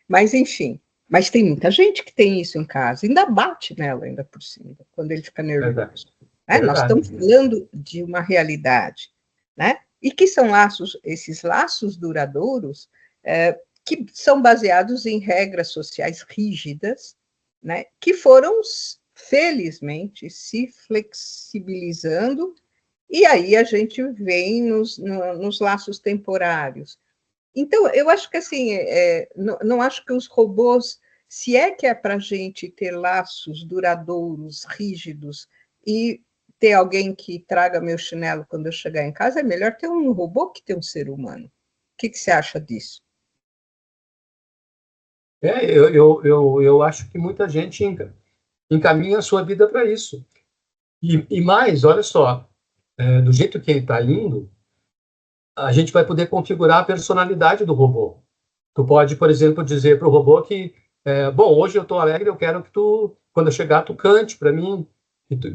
Mas, enfim, mas tem muita gente que tem isso em casa, ainda bate nela, ainda por cima, quando ele fica nervoso. Né? Nós estamos falando de uma realidade, né? E que são esses laços duradouros, que são baseados em regras sociais rígidas, né, que foram, felizmente, se flexibilizando, e aí a gente vem nos laços temporários. Então, eu acho que, assim, não acho que os robôs, se é que é para a gente ter laços duradouros, rígidos, e ter alguém que traga meu chinelo quando eu chegar em casa, é melhor ter um robô que ter um ser humano. O que você acha disso? Eu acho que muita gente encaminha a sua vida para isso. E mais, olha só, do jeito que ele está indo, a gente vai poder configurar a personalidade do robô. Tu pode, por exemplo, dizer para o robô que, bom, hoje eu estou alegre, eu quero que tu, quando eu chegar, tu cante para mim,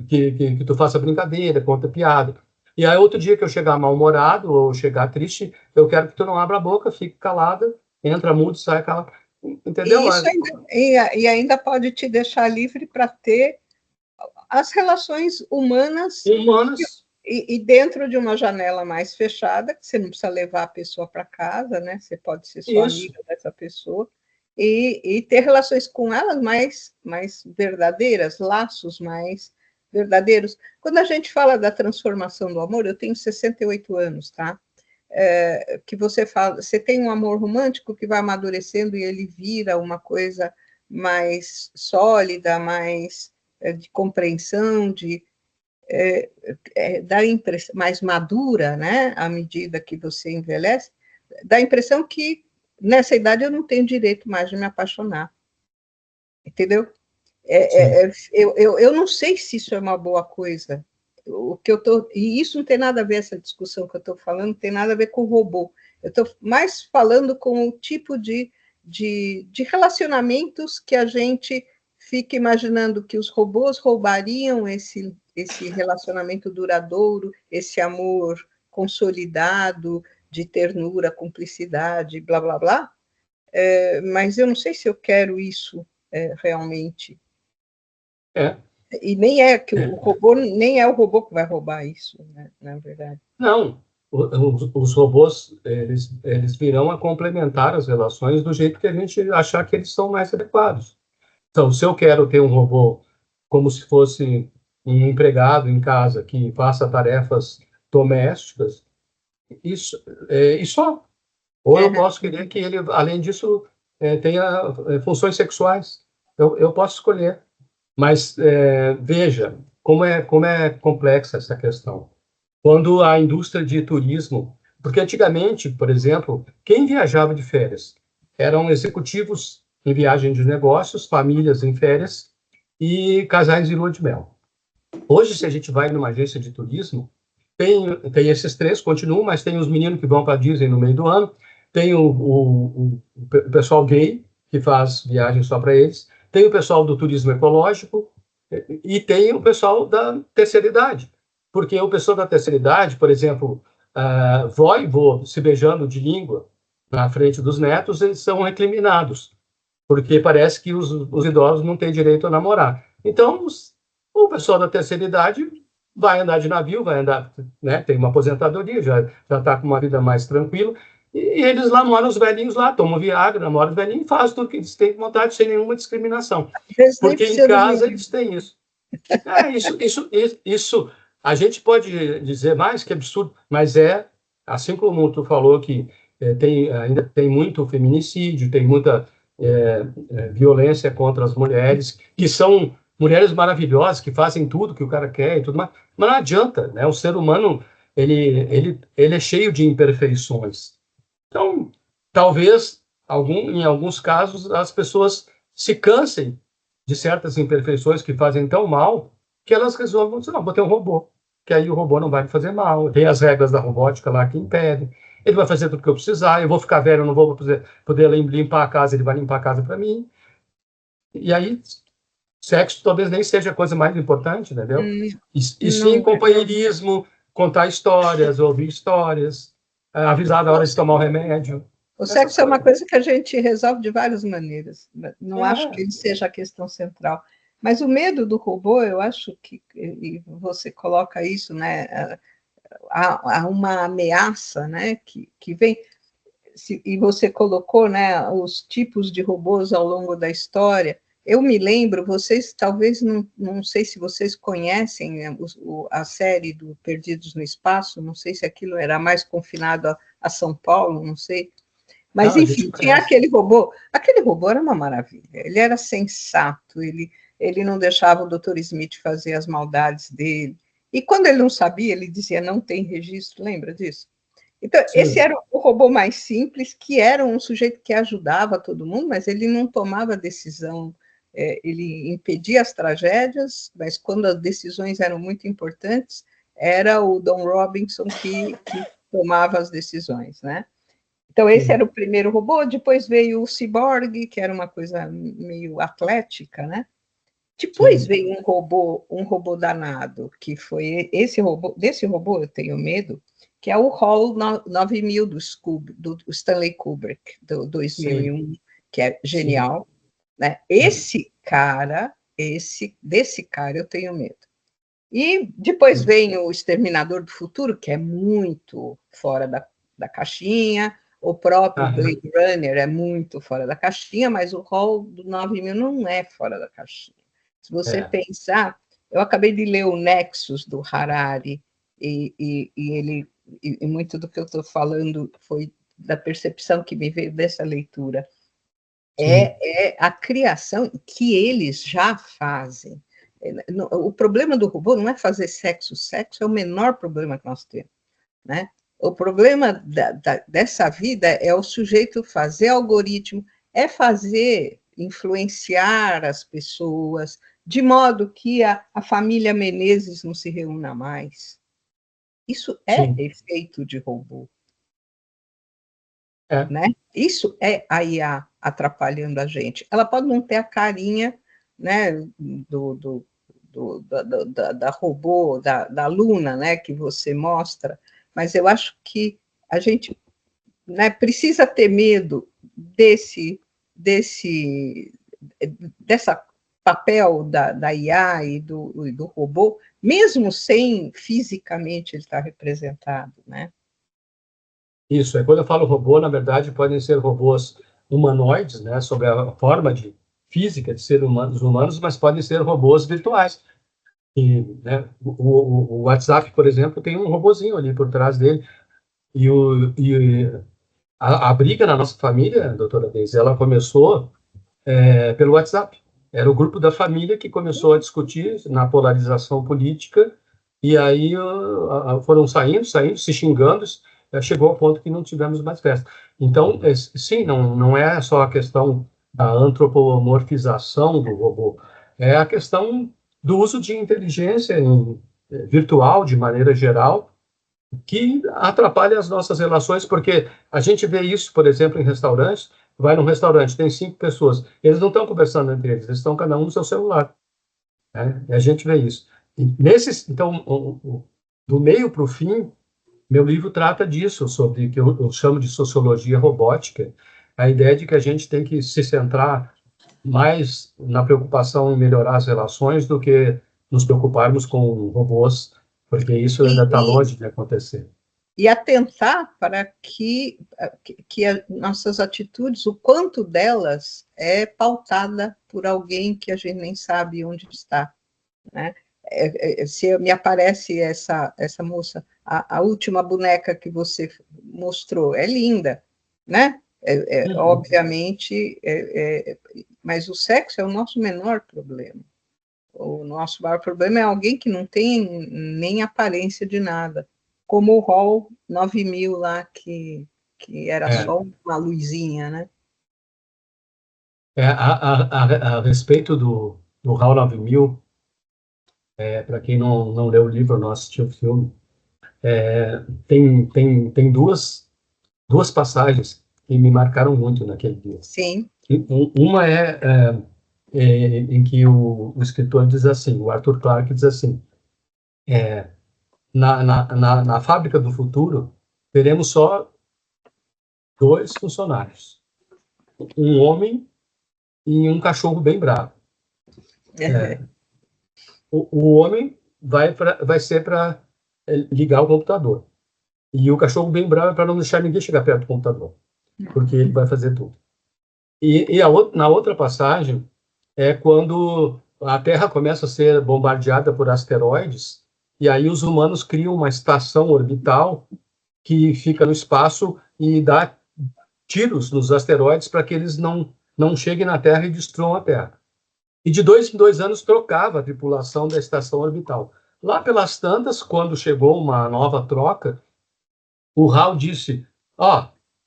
que tu faça brincadeira, conta piada. E aí, outro dia que eu chegar mal-humorado ou chegar triste, eu quero que tu não abra a boca, fique calada, entra mudo, sai calada. Entendeu? E ainda pode te deixar livre para ter as relações humanas e dentro de uma janela mais fechada, que você não precisa levar a pessoa para casa, né? Você pode ser só amiga dessa pessoa e ter relações com elas mais verdadeiras, laços mais verdadeiros. Quando a gente fala da transformação do amor, eu tenho 68 anos, tá? Que você fala, você tem um amor romântico que vai amadurecendo e ele vira uma coisa mais sólida, mais de compreensão, dá impressão mais madura, né? À medida que você envelhece, dá a impressão que nessa idade eu não tenho direito mais de me apaixonar, entendeu? Eu não sei se isso é uma boa coisa. E isso não tem nada a ver, essa discussão que eu estou falando, não tem nada a ver com o robô. Eu estou mais falando com o tipo de relacionamentos que a gente fica imaginando que os robôs roubariam esse relacionamento duradouro, esse amor consolidado, de ternura, cumplicidade, blá, blá, blá. Mas eu não sei se eu quero isso realmente. E nem o robô, nem é o robô que vai roubar isso, né, na verdade. Não, os robôs, eles virão a complementar as relações do jeito que a gente achar que eles são mais adequados. Então, se eu quero ter um robô como se fosse um empregado em casa que faça tarefas domésticas, isso, e só. Ou eu posso querer que ele, além disso, tenha funções sexuais. Eu posso escolher. Mas veja como é complexa essa questão. Quando a indústria de turismo, porque antigamente, por exemplo, quem viajava de férias eram executivos em viagem de negócios, famílias em férias e casais em lua de mel. Hoje, se a gente vai numa agência de turismo, tem esses três, continuam, mas tem os meninos que vão para a Disney no meio do ano, tem o pessoal gay, que faz viagem só para eles, tem o pessoal do turismo ecológico e tem o pessoal da terceira idade. Porque o pessoal da terceira idade, por exemplo, vó e vô se beijando de língua, na frente dos netos, eles são recriminados, porque parece que os idosos não têm direito a namorar. Então, o pessoal da terceira idade vai andar de navio, vai andar, né, tem uma aposentadoria, já está com uma vida mais tranquila, e eles lá moram, os velhinhos lá, tomam Viagra, namoram os velhinhos e fazem tudo que eles têm vontade, sem nenhuma discriminação. Porque em casa eles têm isso. Isso, a gente pode dizer mais que absurdo, mas assim como tu falou que ainda tem muito feminicídio, tem muita violência contra as mulheres, que são mulheres maravilhosas, que fazem tudo que o cara quer e tudo mais, mas não adianta, né? O ser humano, ele é cheio de imperfeições. Então, talvez, em alguns casos, as pessoas se cansem de certas imperfeições que fazem tão mal, que elas resolvam dizer, não, vou ter um robô, que aí o robô não vai me fazer mal, tem as regras da robótica lá que impedem, ele vai fazer tudo que eu precisar, eu vou ficar velho, eu não vou poder limpar a casa, ele vai limpar a casa para mim. E aí, sexo talvez nem seja a coisa mais importante, entendeu? E sim, companheirismo, contar histórias, ouvir histórias, avisar na hora de tomar o remédio. O sexo é uma coisa que a gente resolve de várias maneiras. Não acho que ele seja a questão central. Mas o medo do robô, eu acho que, e você coloca isso, né? Há uma ameaça, né? Que vem. E você colocou, né? Os tipos de robôs ao longo da história. Eu me lembro, vocês talvez não sei se vocês conhecem a série do Perdidos no Espaço, não sei se aquilo era mais confinado a São Paulo, não sei. Mas, enfim, tinha aquele robô era uma maravilha, ele era sensato, ele não deixava o Dr. Smith fazer as maldades dele, e quando ele não sabia, ele dizia, não tem registro, lembra disso? Então, sim. Esse era o robô mais simples, que era um sujeito que ajudava todo mundo, mas ele não tomava decisão, ele impedia as tragédias, mas quando as decisões eram muito importantes, era o Don Robinson que tomava as decisões, né? Então, esse era o primeiro robô, depois veio o Cyborg, que era uma coisa meio atlética, né? Depois veio um robô danado, que foi desse robô eu tenho medo, que é o HAL 9000 do Stanley Kubrick, do 2001, que é genial, né? Desse cara eu tenho medo. E depois vem o Exterminador do Futuro, que é muito fora da caixinha, o próprio Blade Runner é muito fora da caixinha, mas o HAL do 9000 não é fora da caixinha. Se você pensar, eu acabei de ler o Nexus do Harari, e muito do que eu estou falando foi da percepção que me veio dessa leitura. É a criação que eles já fazem. O problema do robô não é fazer sexo é o menor problema que nós temos, né? O problema dessa vida é o sujeito fazer algoritmo, é fazer influenciar as pessoas, de modo que a família Menezes não se reúna mais. Isso é efeito de robô. Né? Isso é a IA atrapalhando a gente. Ela pode não ter a carinha, né, da robô, da Luna, né, que você mostra, mas eu acho que a gente, né, precisa ter medo dessa papel da IA e do robô, mesmo sem fisicamente ele estar representado, né? Isso, quando eu falo robô, na verdade, podem ser robôs humanoides, né, sob a forma física de seres humanos, mas podem ser robôs virtuais. E, né, o WhatsApp, por exemplo, tem um robozinho ali por trás dele. E a briga na nossa família, doutora Deise, ela começou pelo WhatsApp. Era o grupo da família que começou a discutir na polarização política, e aí foram saindo, se xingando, chegou ao ponto que não tivemos mais festa. Então, sim, não é só a questão da antropomorfização do robô, é a questão do uso de inteligência virtual, de maneira geral, que atrapalha as nossas relações, porque a gente vê isso, por exemplo, em restaurantes, vai num restaurante, tem 5 pessoas, eles não estão conversando entre eles estão cada um no seu celular. Né? E a gente vê isso. Então, do meio para o fim, Meu livro trata disso, sobre que eu chamo de sociologia robótica, a ideia de que a gente tem que se centrar mais na preocupação em melhorar as relações do que nos preocuparmos com robôs, porque isso ainda está longe de acontecer. E atentar para que nossas atitudes, o quanto delas é pautada por alguém que a gente nem sabe onde está, né? Se me aparece essa moça, a última boneca que você mostrou, é linda, né? Obviamente, mas o sexo é o nosso menor problema. O nosso maior problema é alguém que não tem nem aparência de nada, como o Hall 9000 lá, que era só uma luzinha, né? A respeito do HAL 9000, para quem não leu o livro, não assistiu o filme, tem duas passagens que me marcaram muito naquele dia. Sim. Uma em que o escritor diz assim, o Arthur Clarke diz assim, na fábrica do futuro, teremos só 2 funcionários, um homem e um cachorro bem bravo. O homem vai ser para ligar o computador. E o cachorro bem bravo é para não deixar ninguém chegar perto do computador, porque ele vai fazer tudo. Na outra passagem é quando a Terra começa a ser bombardeada por asteroides, e aí os humanos criam uma estação orbital que fica no espaço e dá tiros nos asteroides para que eles não cheguem na Terra e destruam a Terra. E de 2 em 2 anos trocava a tripulação da estação orbital. Lá pelas tantas, quando chegou uma nova troca, o HAL disse,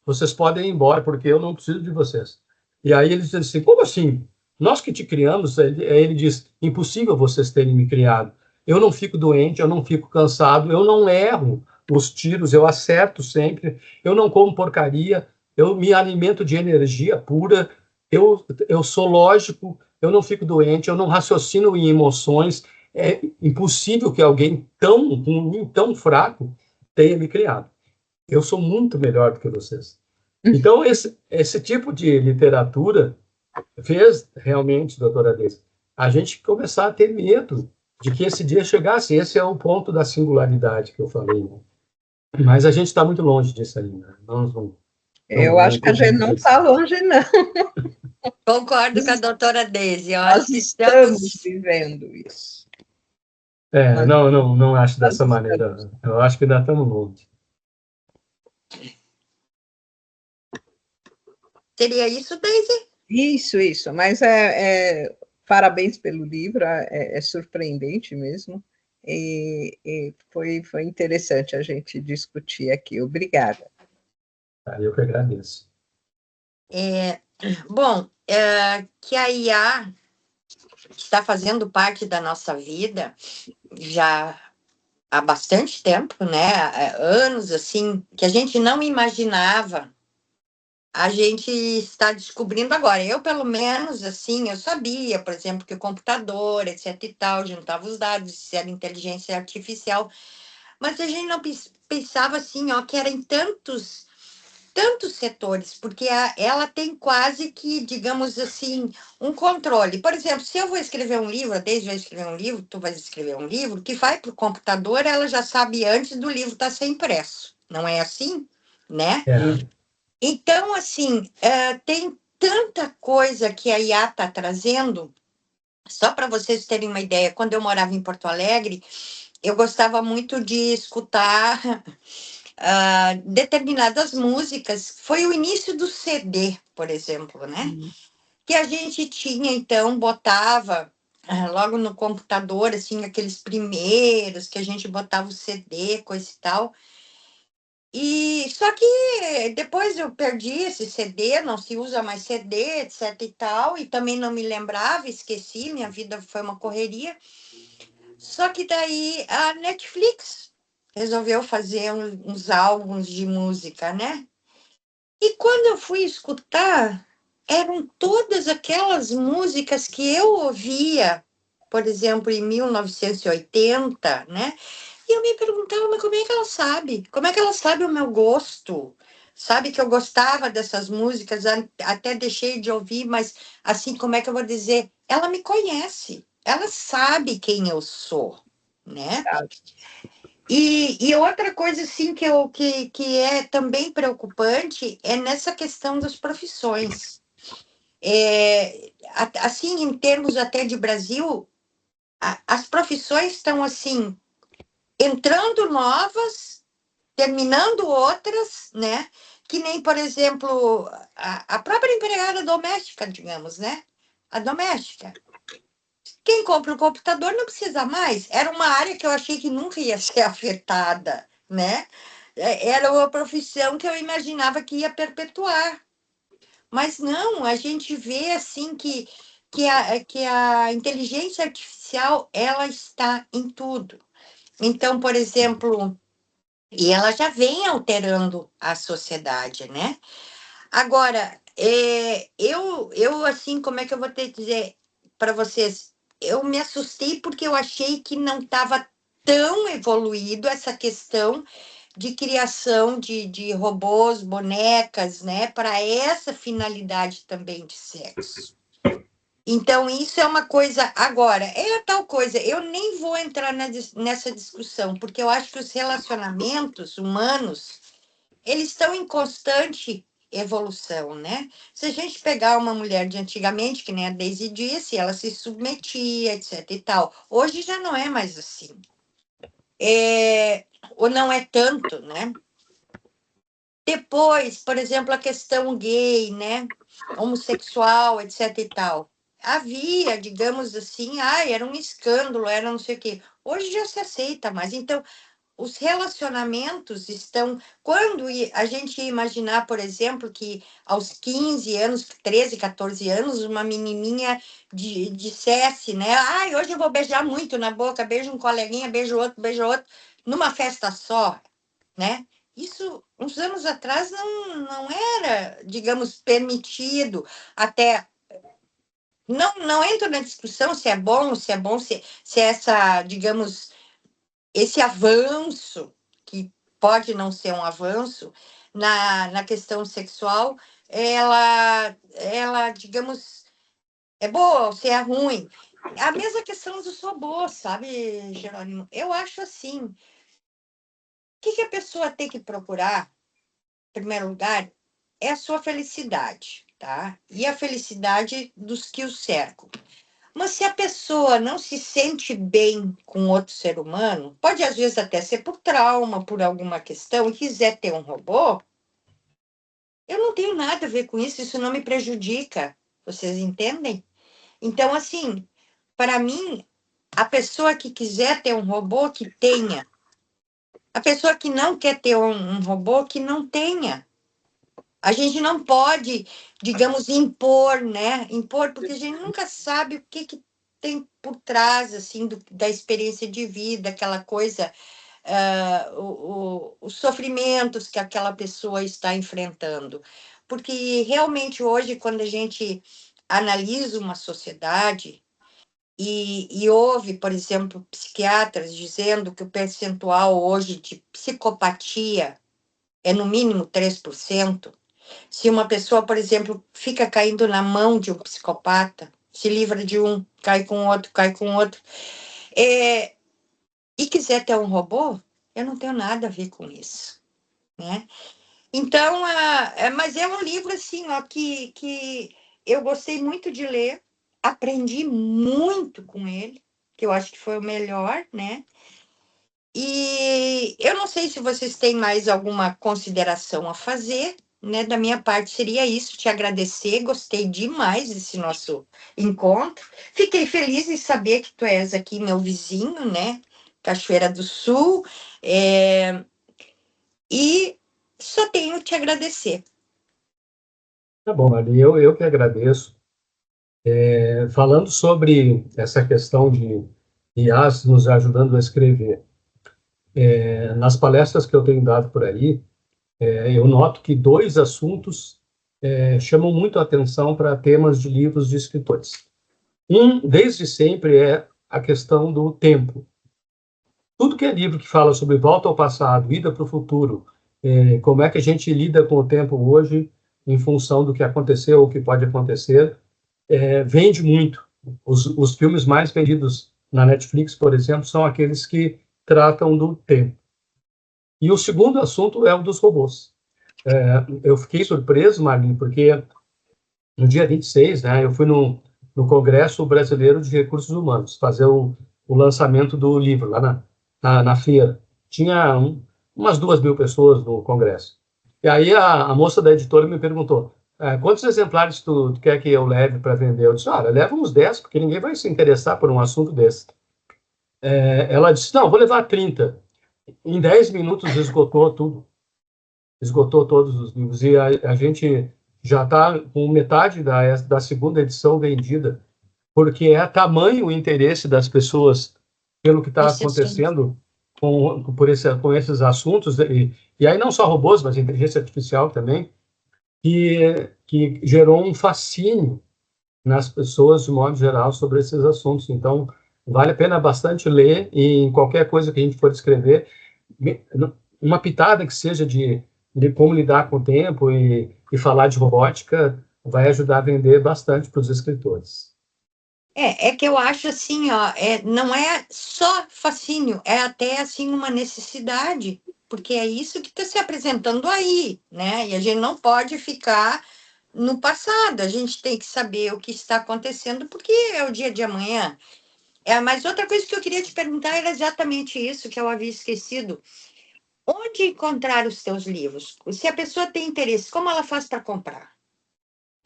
vocês podem ir embora, porque eu não preciso de vocês. E aí ele disse assim, como assim? Nós que te criamos, ele diz, impossível vocês terem me criado. Eu não fico doente, eu não fico cansado, eu não erro os tiros, eu acerto sempre, eu não como porcaria, eu me alimento de energia pura, eu sou lógico, eu não fico doente, eu não raciocino em emoções. É impossível que alguém tão ruim, tão fraco, tenha me criado. Eu sou muito melhor do que vocês. Então, esse tipo de literatura fez realmente, doutora Deise, a gente começar a ter medo de que esse dia chegasse. Esse é o ponto da singularidade que eu falei. Né? Mas a gente está muito longe disso ainda. Eu acho que a gente não está longe, não. Concordo com a doutora Deise. Nós estamos vivendo isso. Não acho dessa maneira. Eu acho que ainda estamos longe. Seria isso, Deise? Isso. Mas parabéns pelo livro, é surpreendente mesmo. E foi interessante a gente discutir aqui. Obrigada. Eu que agradeço. Bom, que a IA está fazendo parte da nossa vida já há bastante tempo, né? Anos, assim, que a gente não imaginava, a gente está descobrindo agora. Eu, pelo menos, assim, eu sabia, por exemplo, que o computador, etc e tal, juntava os dados, se era inteligência artificial, mas a gente não pensava, assim, que era em tantos setores, porque ela tem quase que, digamos assim, um controle. Por exemplo, se eu vou escrever um livro, a Deise vai escrever um livro, tu vais escrever um livro, que vai para o computador, ela já sabe antes do livro estar sendo impresso. Não é assim? Né? Então, assim, tem tanta coisa que a IA está trazendo. Só para vocês terem uma ideia, quando eu morava em Porto Alegre, eu gostava muito de escutar determinadas músicas. Foi o início do CD, por exemplo, né? Que a gente tinha, então, botava logo no computador, assim, aqueles primeiros que a gente botava o CD, coisa e tal. E só que depois eu perdi esse CD, não se usa mais CD, etc e tal, e também não me lembrava, esqueci, minha vida foi uma correria. Só que daí a Netflix resolveu fazer uns álbuns de música, né? E quando eu fui escutar, eram todas aquelas músicas que eu ouvia, por exemplo, em 1980, né? E eu me perguntava, mas como é que ela sabe? Como é que ela sabe o meu gosto? Sabe que eu gostava dessas músicas, até deixei de ouvir, mas assim, como é que eu vou dizer? Ela me conhece, ela sabe quem eu sou, né? E outra coisa, assim, que é também preocupante é nessa questão das profissões. Assim, em termos até de Brasil, as profissões estão, assim, entrando novas, terminando outras, né? Que nem, por exemplo, a própria empregada doméstica, digamos, né? A doméstica. Quem compra o computador não precisa mais. Era uma área que eu achei que nunca ia ser afetada, né? Era uma profissão que eu imaginava que ia perpetuar. Mas não, a gente vê assim que a inteligência artificial ela está em tudo. Então, por exemplo, e ela já vem alterando a sociedade, né? Agora, eu assim, como é que eu vou ter que dizer para vocês? Eu me assustei porque eu achei que não estava tão evoluído essa questão de criação de robôs, bonecas, né, para essa finalidade também de sexo. Então, isso é uma coisa. Agora, é a tal coisa, eu nem vou entrar nessa discussão, porque eu acho que os relacionamentos humanos eles estão em constante evolução, né? Se a gente pegar uma mulher de antigamente, que nem a Daisy disse, ela se submetia, etc e tal. Hoje já não é mais assim. Ou não é tanto, né? Depois, por exemplo, a questão gay, né? Homossexual, etc e tal. Havia, digamos assim, era um escândalo, era não sei o quê. Hoje já se aceita mais. Então, os relacionamentos estão. Quando a gente ia imaginar, por exemplo, que aos 15 anos, 13, 14 anos, uma menininha dissesse, né? Ai, hoje eu vou beijar muito na boca, beijo um coleguinha, beijo outro, numa festa só, né? Isso, uns anos atrás, não era, digamos, permitido. Até. Não entro na discussão se é bom, se é essa, digamos, esse avanço, que pode não ser um avanço, na questão sexual, digamos, é boa ou se é ruim. A mesma questão dos robôs, sabe, Jerônimo? Eu acho assim, o que a pessoa tem que procurar, em primeiro lugar, é a sua felicidade, tá? E a felicidade dos que o cercam. Mas se a pessoa não se sente bem com outro ser humano, pode às vezes até ser por trauma, por alguma questão, e quiser ter um robô, eu não tenho nada a ver com isso, isso não me prejudica. Vocês entendem? Então, assim, para mim, a pessoa que quiser ter um robô, que tenha. A pessoa que não quer ter um robô, que não tenha. A gente não pode, digamos, impor, né? Impor, porque a gente nunca sabe o que tem por trás, assim, da experiência de vida, aquela coisa, os sofrimentos que aquela pessoa está enfrentando. Porque realmente hoje, quando a gente analisa uma sociedade e ouve, por exemplo, psiquiatras dizendo que o percentual hoje de psicopatia é no mínimo 3%. Se uma pessoa, por exemplo, fica caindo na mão de um psicopata, se livra de um, cai com outro, e quiser ter um robô, eu não tenho nada a ver com isso, né? Então, mas é um livro assim, ó, que eu gostei muito de ler, aprendi muito com ele, que eu acho que foi o melhor, né? E eu não sei se vocês têm mais alguma consideração a fazer, né? Da minha parte seria isso, te agradecer, gostei demais desse nosso encontro. Fiquei feliz em saber que tu és aqui meu vizinho, né? Cachoeira do Sul, e só tenho te agradecer. Tá bom, Mari, eu que agradeço. Falando sobre essa questão de IAs nos ajudando a escrever, nas palestras que eu tenho dado por aí, eu noto que dois assuntos chamam muito a atenção para temas de livros de escritores. Um, desde sempre, é a questão do tempo. tudo que é livro que fala sobre volta ao passado, ida para o futuro, como é que a gente lida com o tempo hoje em função do que aconteceu ou o que pode acontecer, vende muito. Os filmes mais vendidos na Netflix, por exemplo, são aqueles que tratam do tempo. E o segundo assunto é o dos robôs. Eu fiquei surpreso, Marlene, porque no dia 26, né, eu fui no Congresso Brasileiro de Recursos Humanos fazer o lançamento do livro lá na feira. Tinha umas 2.000 pessoas no congresso. E aí a moça da editora me perguntou, quantos exemplares tu quer que eu leve para vender? Eu disse, olha, leva uns 10, porque ninguém vai se interessar por um assunto desse. Ela disse, não, vou levar 30. Em 10 minutos esgotou tudo. Esgotou todos os livros. E a gente já está com metade da segunda edição vendida, porque é tamanho o interesse das pessoas pelo que está acontecendo com esses assuntos, e aí não só robôs, mas inteligência artificial também, que gerou um fascínio nas pessoas, de modo geral, sobre esses assuntos. Então, vale a pena bastante ler, e em qualquer coisa que a gente for escrever, uma pitada que seja de como lidar com o tempo e falar de robótica vai ajudar a vender bastante para os escritores. É que eu acho assim, ó, não é só fascínio, é até assim uma necessidade, porque é isso que está se apresentando aí, né? E a gente não pode ficar no passado, a gente tem que saber o que está acontecendo, porque é o dia de amanhã. Mas outra coisa que eu queria te perguntar era exatamente isso que eu havia esquecido. Onde encontrar os teus livros? Se a pessoa tem interesse, como ela faz para comprar?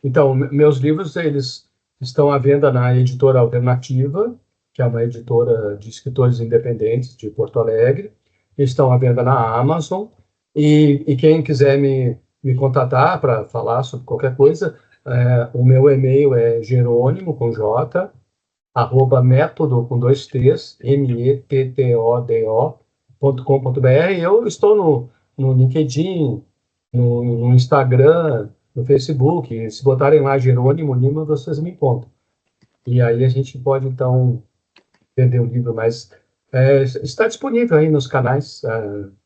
Então, meus livros, eles estão à venda na Editora Alternativa, que é uma editora de escritores independentes de Porto Alegre. Estão à venda na Amazon. E quem quiser me contatar para falar sobre qualquer coisa, o meu e-mail é jerônimo, com J, @método, com 2 T's, mettodo.com.br. Eu estou no LinkedIn, no Instagram, no Facebook. Se botarem lá Jerônimo Lima, vocês me encontram. E aí a gente pode, então, vender o livro, mas está disponível aí nos canais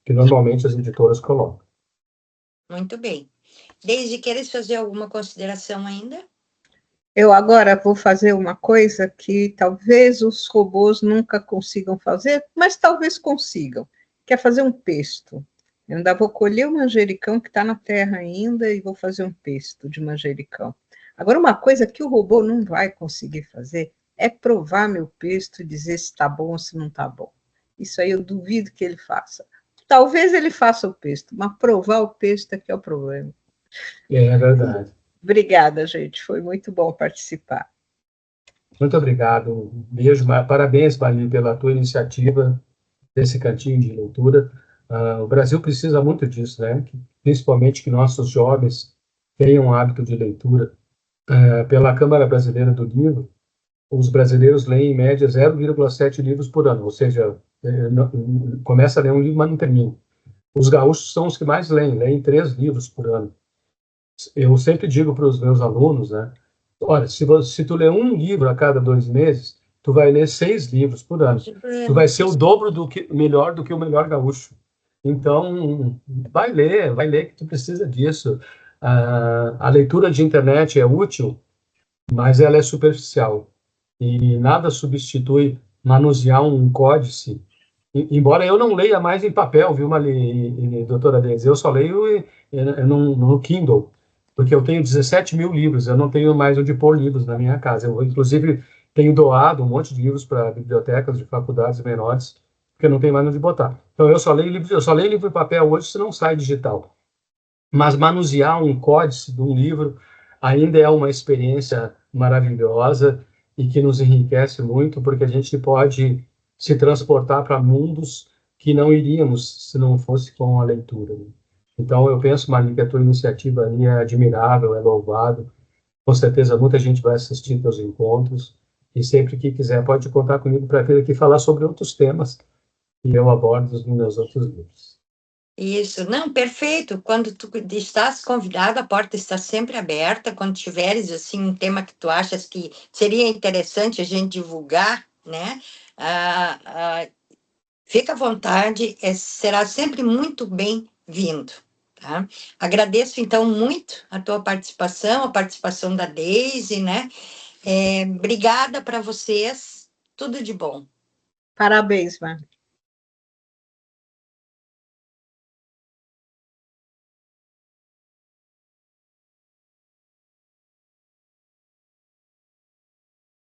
que normalmente as editoras colocam. Muito bem. Deise, queres fazer alguma consideração ainda? Eu agora vou fazer uma coisa que talvez os robôs nunca consigam fazer, mas talvez consigam, que é fazer um pesto. Eu ainda vou colher o manjericão que está na terra ainda e vou fazer um pesto de manjericão. Agora, uma coisa que o robô não vai conseguir fazer é provar meu pesto e dizer se está bom ou se não está bom. Isso aí eu duvido que ele faça. Talvez ele faça o pesto, mas provar o pesto é que é o problema. É verdade. Obrigada, gente. Foi muito bom participar. Muito obrigado. Um beijo. Parabéns, Marlene, pela tua iniciativa desse cantinho de leitura. O Brasil precisa muito disso, né? Principalmente que nossos jovens tenham um hábito de leitura. Pela Câmara Brasileira do Livro, os brasileiros leem, em média, 0,7 livros por ano, ou seja, começa a ler um livro, mas não termina. Os gaúchos são os que mais leem 3 livros por ano. Eu sempre digo para os meus alunos, né? Olha, se tu ler um livro a cada 2 meses, tu vai ler 6 livros por ano. Tu vai ser o dobro melhor do que o melhor gaúcho. Então, vai ler, que tu precisa disso. A leitura de internet é útil, mas ela é superficial. E nada substitui manusear um códice. Embora eu não leia mais em papel, viu, doutora Deise? Eu só leio no Kindle, porque eu tenho 17.000 livros, eu não tenho mais onde pôr livros na minha casa. Eu, inclusive, tenho doado um monte de livros para bibliotecas de faculdades menores, porque eu não tenho mais onde botar. Então, eu só leio livro em papel hoje, se não sai digital. Mas manusear um códice de um livro ainda é uma experiência maravilhosa e que nos enriquece muito, porque a gente pode se transportar para mundos que não iríamos se não fosse com a leitura. Então, eu penso, Marlene, que a tua iniciativa ali é admirável, é louvável. Com certeza, muita gente vai assistir teus encontros, e sempre que quiser pode contar comigo para vir aqui falar sobre outros temas que eu abordo nos meus outros livros. Isso, não, perfeito. Quando tu estás convidado, a porta está sempre aberta. Quando tiveres assim um tema que tu achas que seria interessante a gente divulgar, né? Fica à vontade, será sempre muito bem-vindo. Tá? Agradeço, então, muito a tua participação, a participação da Deise, né? Obrigada para vocês, tudo de bom. Parabéns, Marli.